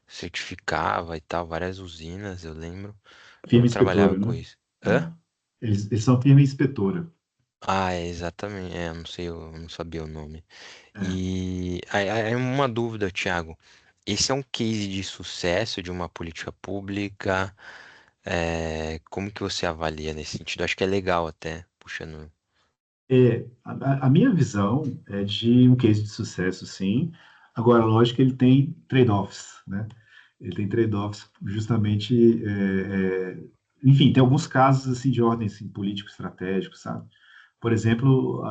certificava e tal, várias usinas, eu lembro, quando Firma eu trabalhava inspetora, com né? isso. É. Hã? Eles são firma inspetora. Ah, é, exatamente. É, eu não sei, eu não sabia o nome. É. E aí uma dúvida, Thiago. Esse é um case de sucesso de uma política pública? Como que você avalia nesse sentido? Acho que é legal até, puxando. A minha visão é de um case de sucesso, sim. Agora, lógico que ele tem trade-offs, né? Ele tem trade-offs justamente, enfim, tem alguns casos assim de ordem assim, político-estratégico, sabe? Por exemplo,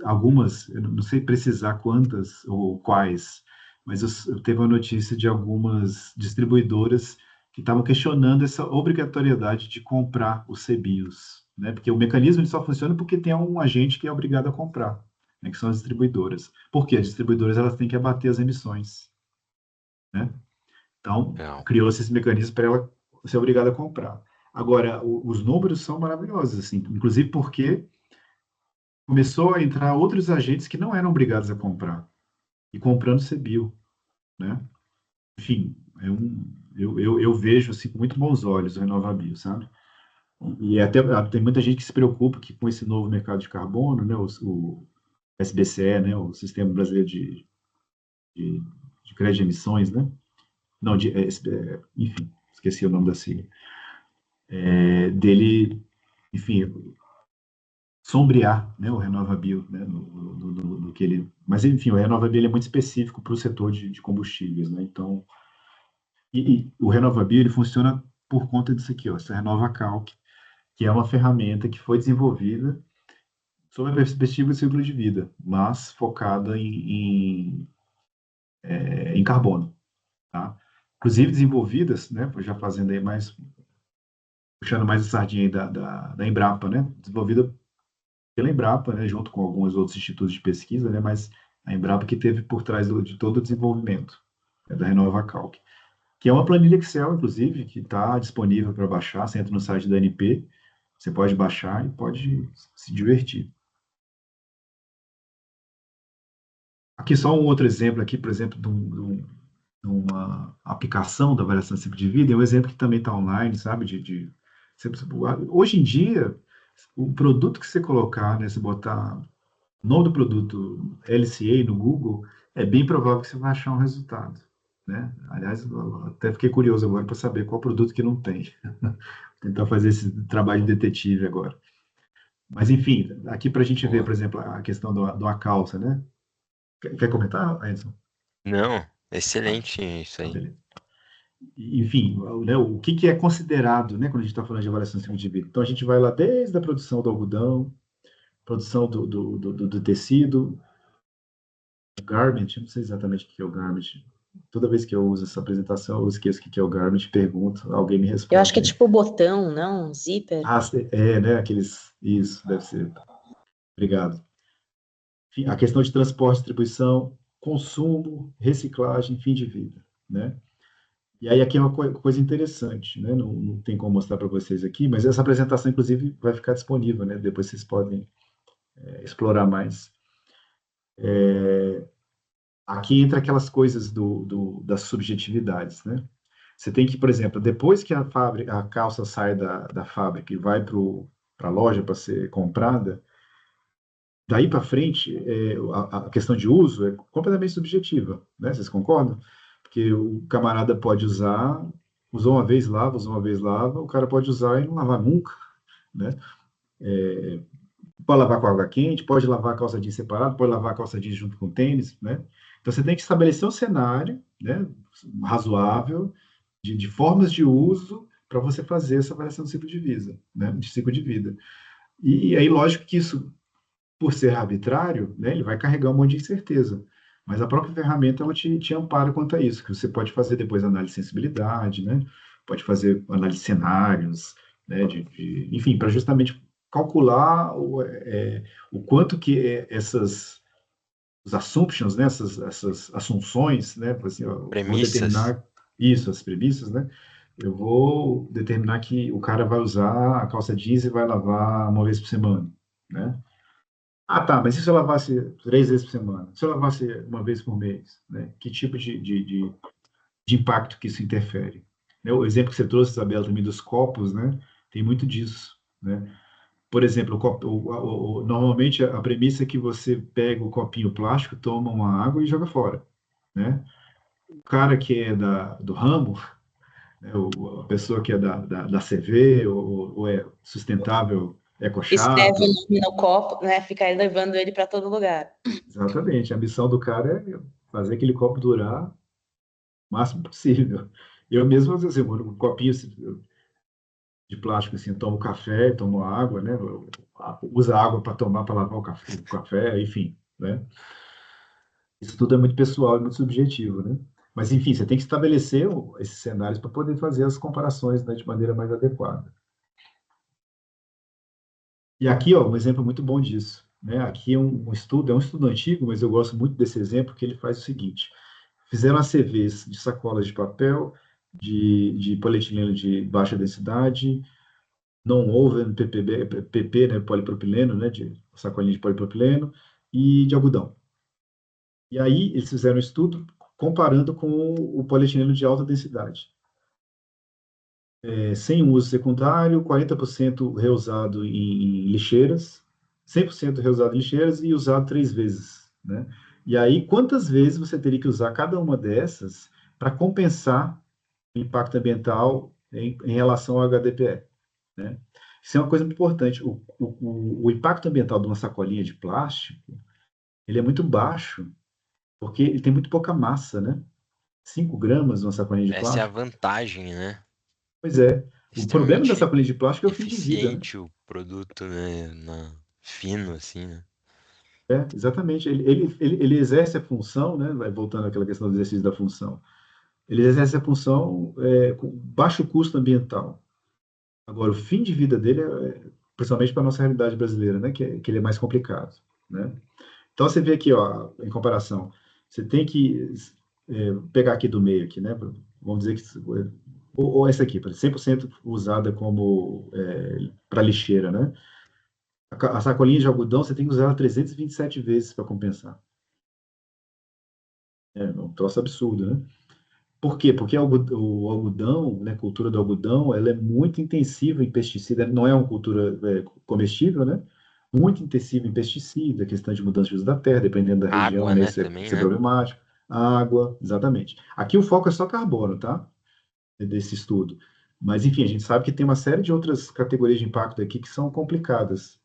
algumas, eu não sei precisar quantas ou quais, mas eu teve uma notícia de algumas distribuidoras que estavam questionando essa obrigatoriedade de comprar os CBIOS, né? Porque o mecanismo ele só funciona porque tem um agente que é obrigado a comprar, né? Que são as distribuidoras. Por quê? As distribuidoras elas têm que abater as emissões, né? Então, Legal. criou-se esse mecanismo para ela ser obrigada a comprar. Agora, os números são maravilhosos, assim, inclusive porque começou a entrar outros agentes que não eram obrigados a comprar, e comprando CBIO, né? Enfim, eu vejo assim, com muito bons olhos o RenovaBio, sabe? E até tem muita gente que se preocupa que com esse novo mercado de carbono, né, o SBCE, né, o Sistema Brasileiro de, de Crédito de Emissões, né? Não, enfim, esqueci o nome da sigla. Dele, enfim, sombrear, né, o RenovaBio, né, no que ele... Mas, enfim, o RenovaBio ele é muito específico para o setor de combustíveis, né? Então, e o RenovaBio ele funciona por conta disso aqui, ó, essa RenovaCalc, que é uma ferramenta que foi desenvolvida sob a perspectiva de ciclo de vida, mas focada em carbono, tá? Inclusive desenvolvidas, né, já fazendo aí mais, puxando mais a sardinha aí da Embrapa, né, desenvolvida pela Embrapa, né, junto com alguns outros institutos de pesquisa, né, mas a Embrapa que teve por trás de todo o desenvolvimento, né, da RenovaCalc, que é uma planilha Excel, inclusive, que está disponível para baixar. Você entra no site da ANP, você pode baixar e pode se divertir. Aqui só um outro exemplo aqui, por exemplo, de uma aplicação da avaliação de ciclo de vida, é um exemplo que também está online, sabe? Hoje em dia, o produto que você colocar, né, se botar o nome do produto LCA no Google, é bem provável que você vai achar um resultado, né? Aliás, eu até fiquei curioso agora para saber qual produto que não tem. Tentar fazer esse trabalho de detetive agora. Mas, enfim, aqui para a gente ver, por Boa. exemplo, a questão da calça, né? Quer comentar, Edson? Não, Ah, excelente isso tá, aí. beleza. Enfim, né, o que é considerado, né, quando a gente está falando de avaliação de ciclo de vida? Então, a gente vai lá desde a produção do algodão, produção do tecido, o garment, eu não sei exatamente o que é o garment. Toda vez que eu uso essa apresentação, eu esqueço o que é o garment, pergunto, alguém me Eu acho que é responde. tipo botão, não? Zíper. Né, aqueles... Isso, deve ser. Obrigado. Enfim, a questão de transporte, distribuição, consumo, reciclagem, fim de vida, né? E aí aqui é uma coisa interessante, né? Não tem como mostrar para vocês aqui, mas essa apresentação, inclusive, vai ficar disponível, né? Depois vocês podem explorar mais. Aqui entra aquelas coisas das subjetividades, né? Você tem que, por exemplo, depois que a calça sai da fábrica e vai para a loja para ser comprada, daí para frente, a questão de uso é completamente subjetiva, né? Vocês concordam? Porque o camarada pode usar, usou uma vez, lava, usou uma vez, lava, o cara pode usar e não lavar nunca, né? Pode lavar com água quente, pode lavar a calça jeans separado, pode lavar a calça jeans junto com o tênis, né? Então você tem que estabelecer um cenário, né, razoável, de formas de uso para você fazer essa avaliação do ciclo de vida, né, de ciclo de vida. E aí, lógico que isso, por ser arbitrário, né, ele vai carregar um monte de incerteza. Mas a própria ferramenta, ela te ampara quanto a isso, que você pode fazer depois análise de sensibilidade, né? Pode fazer análise de cenários, né? Enfim, para justamente calcular o quanto que os assumptions, né? Essas assunções, né? Assim, ó, vou Premissas. determinar isso, as premissas, né? Eu vou determinar que o cara vai usar a calça jeans e vai lavar uma vez por semana, né? Ah, tá, mas e se eu lavasse 3 vezes por semana? Se eu lavasse uma vez por mês, né? Que tipo de impacto que isso interfere? Né, o exemplo que você trouxe, Isabela, também dos copos, né? Tem muito disso, né? Por exemplo, normalmente a premissa é que você pega o copinho plástico, toma uma água e joga fora, né? O cara que é do ramo, né? A pessoa que é da CV ou é sustentável, Escreve o ecochado, nome no copo, né? Fica aí levando ele para todo lugar. exatamente. A missão do cara é fazer aquele copo durar o máximo possível. Eu mesmo, assim, um copinho de plástico, assim, tomo café, tomo água, né? Usa água para tomar, para lavar o café, enfim, né? Isso tudo é muito pessoal e muito subjetivo, né? Mas, enfim, você tem que estabelecer esses cenários para poder fazer as comparações, né, de maneira mais adequada. E aqui, ó, um exemplo muito bom disso, né? Aqui é um estudo antigo, mas eu gosto muito desse exemplo, que ele faz o seguinte: fizeram ACVs de sacolas de papel, de polietileno de baixa densidade, non-woven, PP, né, polipropileno, né, de sacolinha de polipropileno, e de algodão. E aí eles fizeram um estudo comparando com o polietileno de alta densidade. Sem uso secundário, 40% reusado em lixeiras, 100% reusado em lixeiras e usado 3 vezes, né? E aí, quantas vezes você teria que usar cada uma dessas para compensar o impacto ambiental em relação ao HDPE, né? Isso é uma coisa muito importante. O impacto ambiental de uma sacolinha de plástico, ele é muito baixo, porque ele tem muito pouca massa, né? 5 gramas uma sacolinha de Essa é a plástico. vantagem, né? Pois é. O problema da Extremamente sacolinha de plástico é o fim de vida, né? eficiente o produto, né? Fino, assim, né? Exatamente. Ele exerce a função, né? Voltando àquela questão do exercício da função. Ele exerce a função com baixo custo ambiental. Agora, o fim de vida dele principalmente para a nossa realidade brasileira, né? Que ele é mais complicado, né? Então, você vê aqui, ó, em comparação, você tem que pegar aqui do meio, aqui, né? Vamos dizer que ou essa aqui, 100% usada como para lixeira, né? A sacolinha de algodão, você tem que usar ela 327 vezes para compensar. É um troço absurdo, né? Por quê? Porque o algodão, né, a cultura do algodão, ela é muito intensiva em pesticida, não é uma cultura comestível, né? Muito intensiva em pesticida, questão de mudança de uso da terra, dependendo da região, Água, né? né? Também, Isso é né? problemático. Água, exatamente. Aqui o foco é só carbono, tá? Desse estudo. Mas, enfim, a gente sabe que tem uma série de outras categorias de impacto aqui que são complicadas.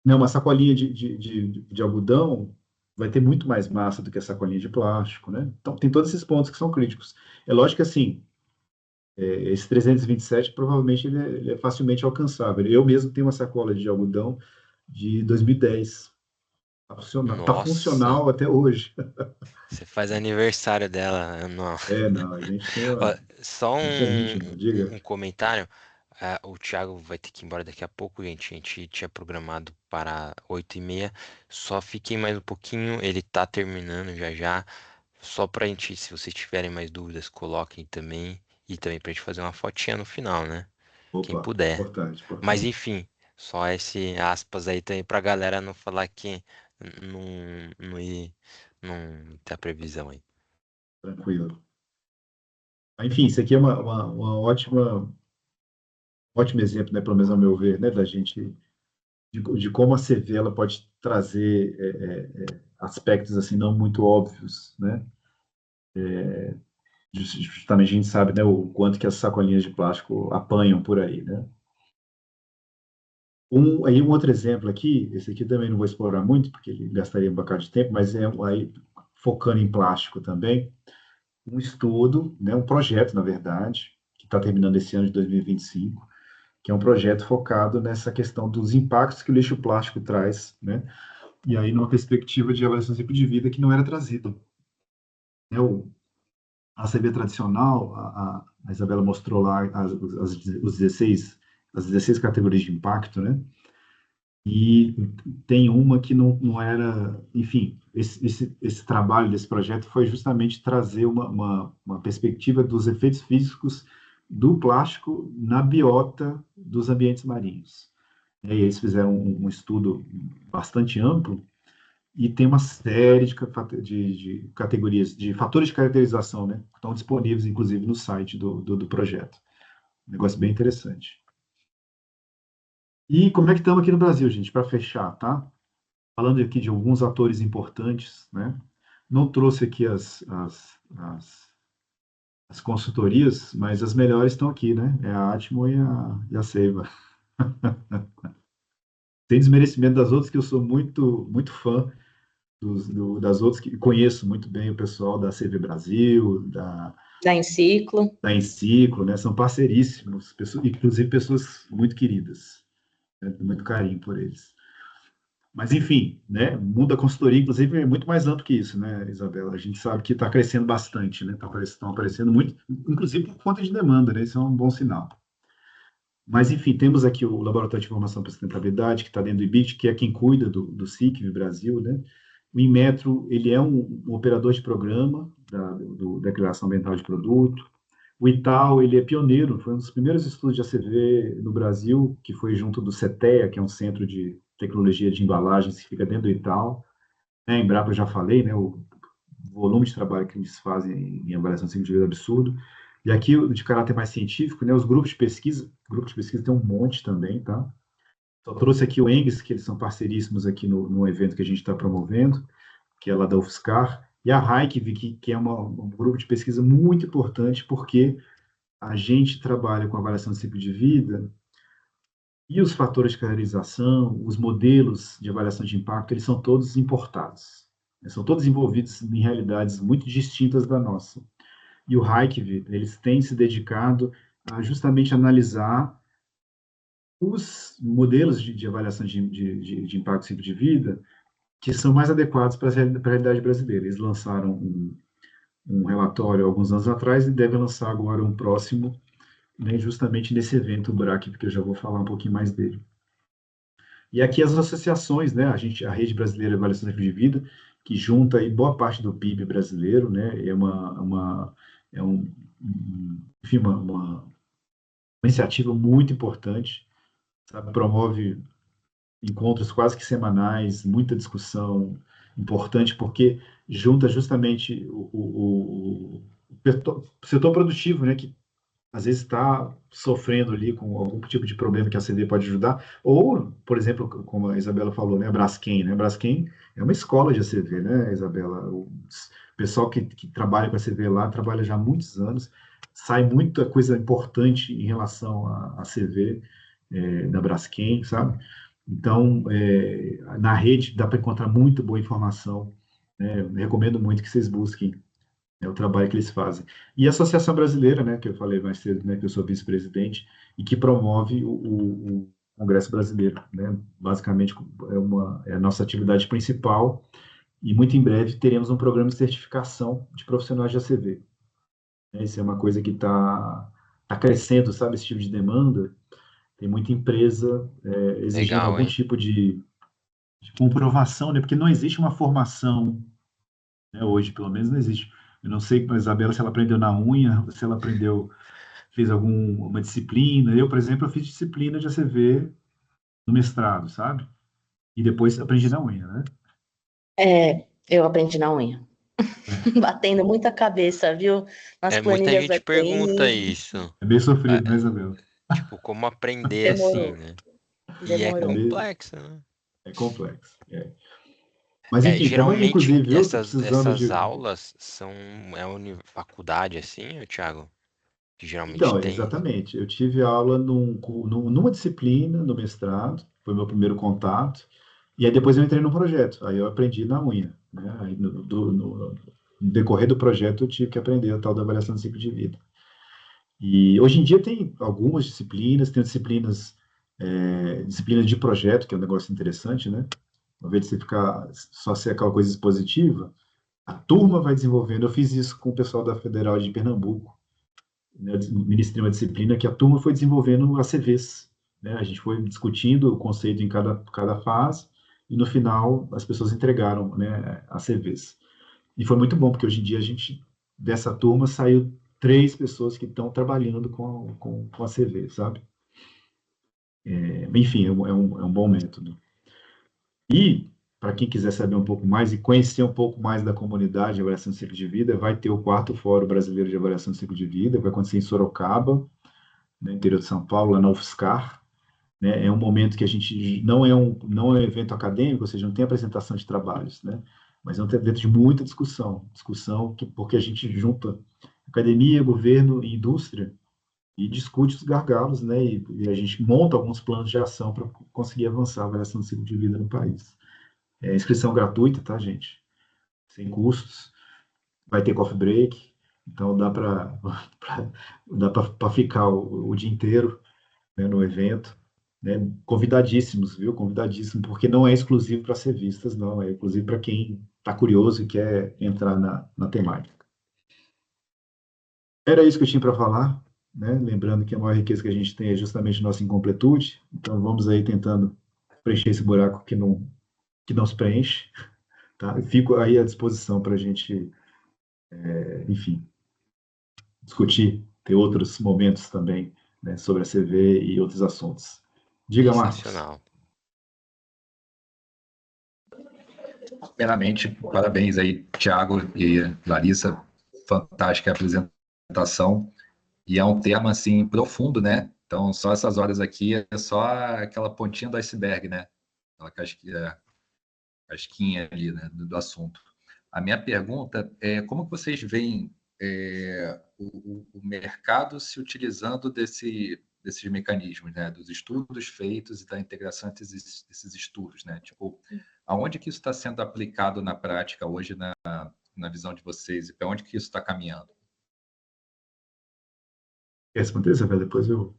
Né, uma sacolinha de algodão vai ter muito mais massa do que a sacolinha de plástico, né? Então, tem todos esses pontos que são críticos. É lógico que, assim, esse 327 provavelmente ele é facilmente alcançável. Eu mesmo tenho uma sacola de algodão de 2010. Tá Nossa, funcional até hoje. você faz aniversário dela, não. Não, a gente tem Ó, só muito íntimo, diga. um comentário. O Thiago vai ter que ir embora daqui a pouco, gente. A gente tinha programado para 8h30. Só fiquem mais um pouquinho. Ele tá terminando já já. Só pra gente, se vocês tiverem mais dúvidas, coloquem também. E também pra gente fazer uma fotinha no final, né? Quem Opa, puder. importante, Mas importante. enfim, só esse aspas aí também pra galera não falar que não, não tem a previsão aí. Tranquilo. Enfim, isso aqui é uma ótimo exemplo, né, pelo menos ao meu ver, né, da gente de como a CV ela pode trazer aspectos assim não muito óbvios, né? Justamente a gente sabe, né, o quanto que as sacolinhas de plástico apanham por aí, né? Um outro exemplo aqui, esse aqui também não vou explorar muito, porque ele gastaria um bocado de tempo, mas aí, focando em plástico também, um estudo, né, um projeto, na verdade, que está terminando esse ano de 2025, que é um projeto focado nessa questão dos impactos que o lixo plástico traz, né, e aí numa perspectiva de avaliação do ciclo de vida que não era trazida. Né? A CV tradicional, a Isabela mostrou lá as 16 categorias de impacto, né? E tem uma que não era, enfim, esse trabalho desse projeto foi justamente trazer uma perspectiva dos efeitos físicos do plástico na biota dos ambientes marinhos. E aí eles fizeram um estudo bastante amplo e tem uma série de categorias, de fatores de caracterização, né? Que estão disponíveis, inclusive, no site do projeto. Um negócio bem interessante. E como é que estamos aqui no Brasil, gente, para fechar, tá? Falando aqui de alguns atores importantes, né? Não trouxe aqui as consultorias, mas as melhores estão aqui, né? É a Atmo e a Ceiba. Sem desmerecimento das outras, que eu sou muito, muito fã das outras, que conheço muito bem o pessoal da CV Brasil, Da Enciclo. da Enciclo, né? São parceiríssimos, inclusive pessoas muito queridas, né? Muito carinho por eles. Mas, enfim, né? O mundo da consultoria, inclusive, é muito mais amplo que isso, né, Isabela? A gente sabe que está crescendo bastante, né? Estão aparecendo muito, inclusive por conta de demanda, né? Isso é um bom sinal. Mas, enfim, temos aqui o Laboratório de Informação para Sustentabilidade, que está dentro do IBIT, que é quem cuida do SICV Brasil, né? O Inmetro, ele é um operador de programa da Declaração Ambiental de Produto. O ITAL, ele é pioneiro, foi um dos primeiros estudos de ACV no Brasil, que foi junto do CETEA, que é um centro de tecnologia de embalagens que fica dentro do ITAL. A Embrapa, eu já falei, né? O volume de trabalho que eles fazem em avaliação de ciclo de vida é absurdo. E aqui, de caráter mais científico, né, os grupos de pesquisa tem um monte também, tá? Só trouxe aqui o ENGS, que eles são parceiríssimos aqui no evento que a gente está promovendo, que é lá da UFSCar, e a HIKV, que é um grupo de pesquisa muito importante, porque a gente trabalha com avaliação de ciclo de vida e os fatores de caracterização, os modelos de avaliação de impacto, eles são todos importados. Eles são todos envolvidos em realidades muito distintas da nossa. E o HiKV, eles têm se dedicado a justamente analisar os modelos de avaliação de impacto de ciclo de vida que são mais adequados para a realidade brasileira. Eles lançaram um relatório alguns anos atrás e devem lançar agora um próximo, né, justamente nesse evento, o BRAC, porque eu já vou falar um pouquinho mais dele. E aqui as associações, né, a Rede Brasileira de Avaliação de Vida, que junta aí boa parte do PIB brasileiro, né, enfim, uma iniciativa muito importante, sabe, promove encontros quase que semanais, muita discussão importante, porque junta justamente o setor produtivo, né, que às vezes está sofrendo ali com algum tipo de problema que a CD pode ajudar, ou, por exemplo, como a Isabela falou, né, a Braskem, né, a Braskem é uma escola de ACV, né, Isabela? O pessoal que trabalha com a ACV lá trabalha já há muitos anos, sai muita coisa importante em relação à CV da Braskem, sabe? Então, na rede dá para encontrar muito boa informação, né? Recomendo muito que vocês busquem, né, o trabalho que eles fazem. E a Associação Brasileira, né, que eu falei mais cedo, né, que eu sou vice-presidente, e que promove o Congresso Brasileiro, né? Basicamente é a nossa atividade principal, e muito em breve teremos um programa de certificação de profissionais de ACV. Isso é uma coisa que tá crescendo, sabe, esse tipo de demanda. Tem muita empresa exigindo Legal, algum hein? tipo de comprovação, né? Porque não existe uma formação, né? Hoje, pelo menos, não existe. Eu não sei, a Isabela, se ela aprendeu na unha, se ela fez alguma disciplina. Eu, por exemplo, eu fiz disciplina de ACV no mestrado, sabe? E depois aprendi na unha, né? Eu aprendi na unha. Batendo muita cabeça, viu? Nas Muita planilhas da gente pergunta TI. isso. É bem Ah, sofrido, né, Isabela? tipo, como aprender assim, Demorou, né? E é É, demorou. meio, complexo, né? é complexo. Mas, enfim, estamos, Geralmente inclusive, eu tô precisando essas de. aulas são faculdade assim, Thiago? Que geralmente Então, tem. exatamente. Eu tive aula numa disciplina no mestrado, foi meu primeiro contato, e aí depois eu entrei no projeto. Aí eu aprendi na unha, né? Aí no decorrer do projeto eu tive que aprender a tal da avaliação de ciclo de vida. E hoje em dia tem algumas disciplinas, tem disciplinas de projeto, que é um negócio interessante, né? ao invés de você ficar só ser aquela coisa expositiva, a turma vai desenvolvendo. Eu fiz isso com o pessoal da Federal de Pernambuco, né, ministrei uma disciplina que a turma foi desenvolvendo ACVs, né, a gente foi discutindo o conceito em cada fase, e no final as pessoas entregaram, né, ACVs. E foi muito bom, porque hoje em dia dessa turma, saiu 3 pessoas que estão trabalhando com ACV, sabe? Enfim, é um bom método. E, para quem quiser saber um pouco mais e conhecer um pouco mais da comunidade de avaliação do ciclo de vida, vai ter o 4º Fórum Brasileiro de Avaliação do Ciclo de Vida, vai acontecer em Sorocaba, no interior de São Paulo, lá na UFSCar. Né? É um momento que a gente não é um evento acadêmico, ou seja, não tem apresentação de trabalhos, né? Mas é um evento de muita discussão, porque a gente junta academia, governo e indústria e discute os gargalos, né? E a gente monta alguns planos de ação para conseguir avançar a avaliação do ciclo de vida no país. É inscrição gratuita, tá, gente? Sem custos. Vai ter coffee break, então dá para dá para ficar o dia inteiro, né, no evento. Né? Convidadíssimos, viu? Convidadíssimo, porque não é exclusivo para revistas, não, é exclusivo para quem está curioso e quer entrar na temática. Era isso que eu tinha para falar, né? Lembrando que a maior riqueza que a gente tem é justamente nossa incompletude, então vamos aí tentando preencher esse buraco que não se preenche, tá? Eu fico aí à disposição para a gente, enfim, discutir, ter outros momentos também, né, sobre a CV e outros assuntos. Diga, Marcos. Sensacional. Primeiramente, parabéns aí, Thiago e Larissa, fantástica apresentação. E é um tema, assim, profundo, né? Então, só essas horas aqui é só aquela pontinha do iceberg, né? Aquela casquinha ali, né, do assunto. A minha pergunta é como que vocês veem o mercado se utilizando desses mecanismos, né, dos estudos feitos e da integração desses estudos, né? Tipo, aonde que isso está sendo aplicado na prática hoje na visão de vocês e para onde que isso está caminhando? Quer responder, Isabel? Depois eu...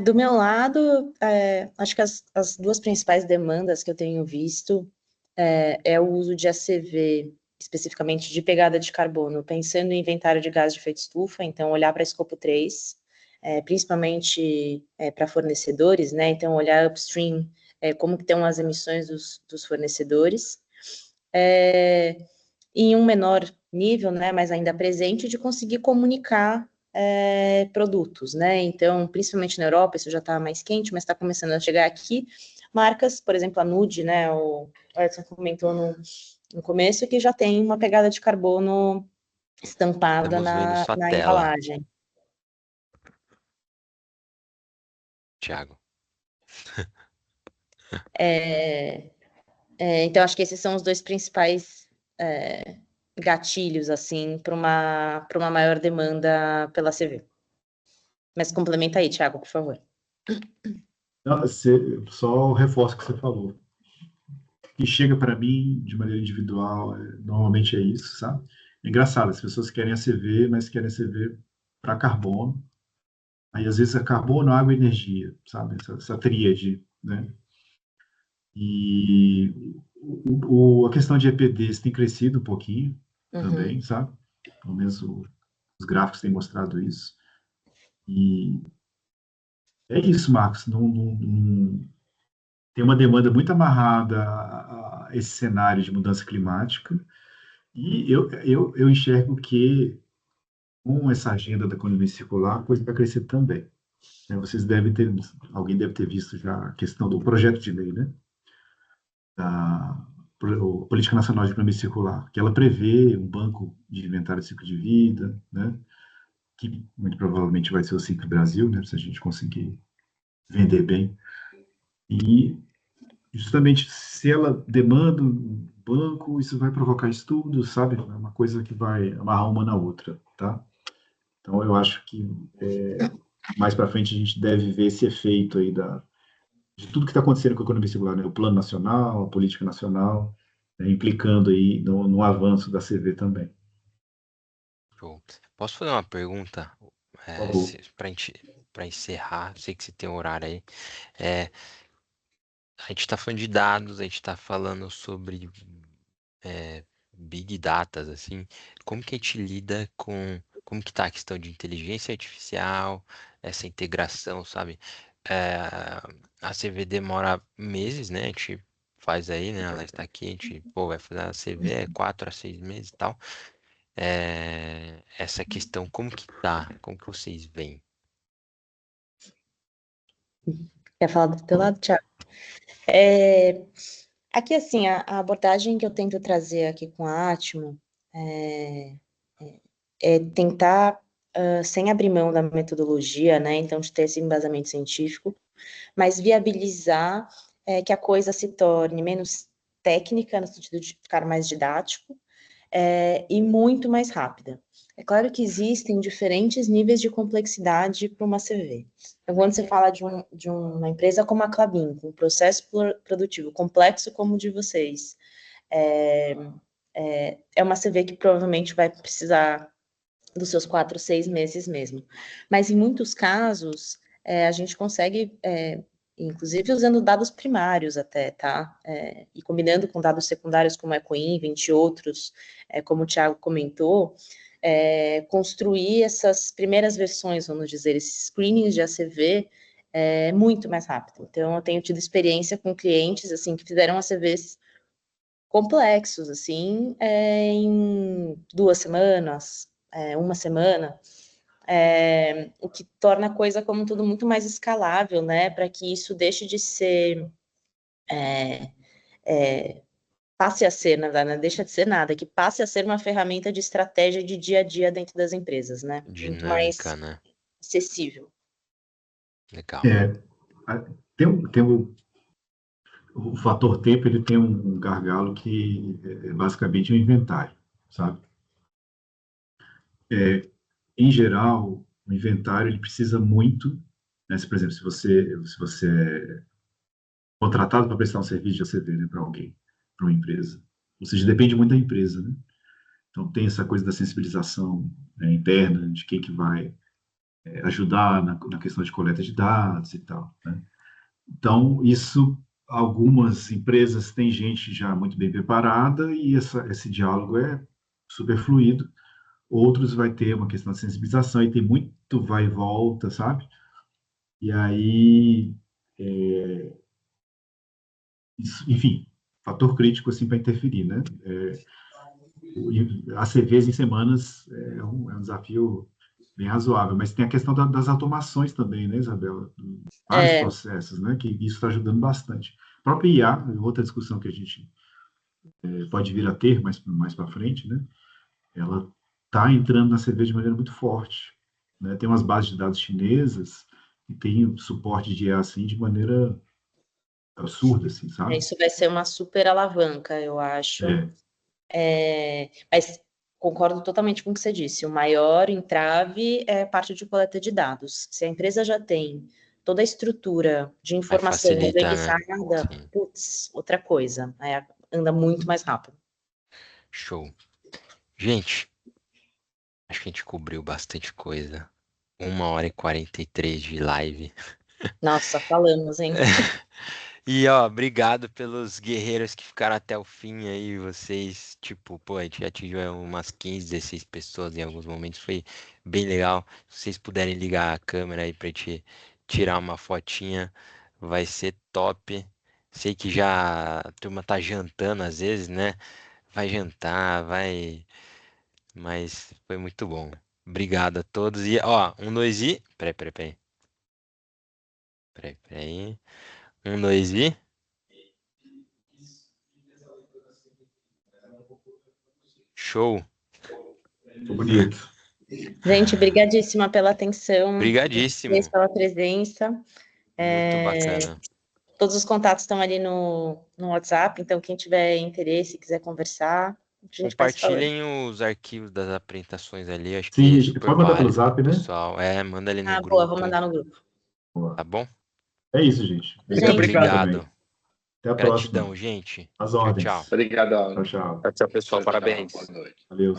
Do meu lado, acho que as duas principais demandas que eu tenho visto é o uso de ACV, especificamente de pegada de carbono, pensando em inventário de gás de efeito estufa, então olhar para escopo 3, principalmente para fornecedores, né? Então olhar upstream, como que estão as emissões dos fornecedores. Em um menor nível, né, mas ainda presente, de conseguir comunicar produtos, né? Então, principalmente na Europa, isso já está mais quente, mas está começando a chegar aqui. Marcas, por exemplo, a Nude, né? O Edson comentou no começo, que já tem uma pegada de carbono estampada Estamos vendo sua na tela, embalagem. Thiago. Então, acho que esses são os dois principais gatilhos, assim, para uma maior demanda pela CV. Mas complementa aí, Thiago, por favor. Não, só o reforço que você falou. Que chega para mim de maneira individual, normalmente é isso, sabe? É engraçado, as pessoas querem a CV, mas querem a CV para carbono. Aí, às vezes, é carbono, água e energia, sabe? Essa tríade, né? E a questão de EPDs tem crescido um pouquinho também, sabe? Pelo menos os gráficos têm mostrado isso. E é isso, Marcos. Tem uma demanda muito amarrada a esse cenário de mudança climática. E eu enxergo que, com essa agenda da economia circular, a coisa vai crescer também. Né? Alguém deve ter visto já a questão do projeto de lei, né? Da Política Nacional de Economia Circular, que ela prevê um banco de inventário de ciclo de vida, né? Que muito provavelmente vai ser o Ciclo Brasil, né? Se a gente conseguir vender bem. E justamente se ela demanda um banco, isso vai provocar estudos, sabe? É uma coisa que vai amarrar uma na outra, tá? Então, eu acho que mais para frente a gente deve ver esse efeito aí de tudo que está acontecendo com a economia circular, né? O plano nacional, a política nacional, né? Implicando aí no avanço da CV também. Show. Posso fazer uma pergunta Por favor. para encerrar? Sei que você tem um horário aí. É, a gente está falando de dados, a gente está falando sobre big datas, assim, como que a gente lida com, como que tá a questão de inteligência artificial, essa integração, sabe? É, a CV demora meses, né? A gente faz aí, né? Ela está aqui, a gente, pô, vai fazer a CV 4 a 6 meses e tal. Essa questão, como que tá? Como que vocês veem? Quer falar do teu lado, Thiago? Aqui, assim, a abordagem que eu tento trazer aqui com a Atmo é tentar, sem abrir mão da metodologia, né, então de ter esse embasamento científico, mas viabilizar que a coisa se torne menos técnica, no sentido de ficar mais didático, e muito mais rápida. É claro que existem diferentes níveis de complexidade para uma CV. Então, quando você fala de uma empresa como a Klabin, com um processo produtivo complexo como o de vocês, é uma CV que provavelmente vai precisar dos seus 4, 6 meses mesmo. Mas em muitos casos, a gente consegue, inclusive usando dados primários até, tá? E combinando com dados secundários como EcoInvent e outros, como o Thiago comentou, construir essas primeiras versões, vamos dizer, esses screenings de ACV muito mais rápido. Então, eu tenho tido experiência com clientes, assim, que fizeram ACVs complexos, assim, em 2 semanas, 1 semana, o que torna a coisa como tudo muito mais escalável, né, para que isso deixe de ser, passe a ser, na verdade, não deixa de ser nada, que passe a ser uma ferramenta de estratégia de dia a dia dentro das empresas, né, muito Dinâmica, mais né? acessível. Legal. O fator tempo, ele tem um gargalo que é basicamente um inventário, sabe? Em geral, o inventário ele precisa muito, né? Por exemplo, se você é contratado para prestar um serviço de ACV, né, para alguém, para uma empresa, ou seja, depende muito da empresa, né? Então tem essa coisa da sensibilização, né, interna de quem que vai ajudar na questão de coleta de dados e tal, né? Então isso, algumas empresas têm gente já muito bem preparada e esse diálogo é super fluido. Outros vai ter uma questão de sensibilização e tem muito vai e volta, sabe? E aí, enfim, fator crítico assim para interferir, né? ACVs em semanas é um desafio bem razoável, mas tem a questão das automações também, né, Isabela? Vários processos, né, que isso está ajudando bastante. A própria IA, outra discussão que a gente pode vir a ter mais para frente, né, ela está entrando na CV de maneira muito forte, né? Tem umas bases de dados chinesas que têm suporte de IA assim de maneira absurda, assim, sabe? Isso vai ser uma super alavanca, eu acho. Mas concordo totalmente com o que você disse. O maior entrave é a parte de coleta de dados. Se a empresa já tem toda a estrutura de Vai informação facilitar, né? organizada, Sim. putz, outra coisa. Anda muito mais rápido. Show. Gente, acho que a gente cobriu bastante coisa. 1h43 de live. Nossa, falamos, hein? E ó, obrigado pelos guerreiros que ficaram até o fim aí, vocês, tipo, pô, a gente já atingiu umas 15, 16 pessoas em alguns momentos, foi bem legal. Se vocês puderem ligar a câmera aí pra gente tirar uma fotinha, vai ser top. Sei que já a turma tá jantando às vezes, né? Vai jantar, vai, mas foi muito bom. Obrigado a todos e, ó, 1, 2 e... Peraí. Peraí. 1, 2 e... Show. Muito bonito. Gente, brigadíssima pela atenção, Brigadíssimo. pela presença. Muito bacana. Todos os contatos estão ali no WhatsApp, então quem tiver interesse, quiser conversar, a gente vai se falando. Compartilhem os arquivos das apresentações ali, acho que é Sim, super pode mandar pelo válido pro Zap, né? pessoal. Manda ali no Boa, vou grupo, mandar no grupo. tá bom? É isso, gente. Gente, Obrigado Obrigado. também. Até a Gratidão, próxima. gente. As Tchau, ordens. tchau. Obrigadão. Tchau, tchau. Tchau, pessoal. Parabéns. Boa noite. Valeu.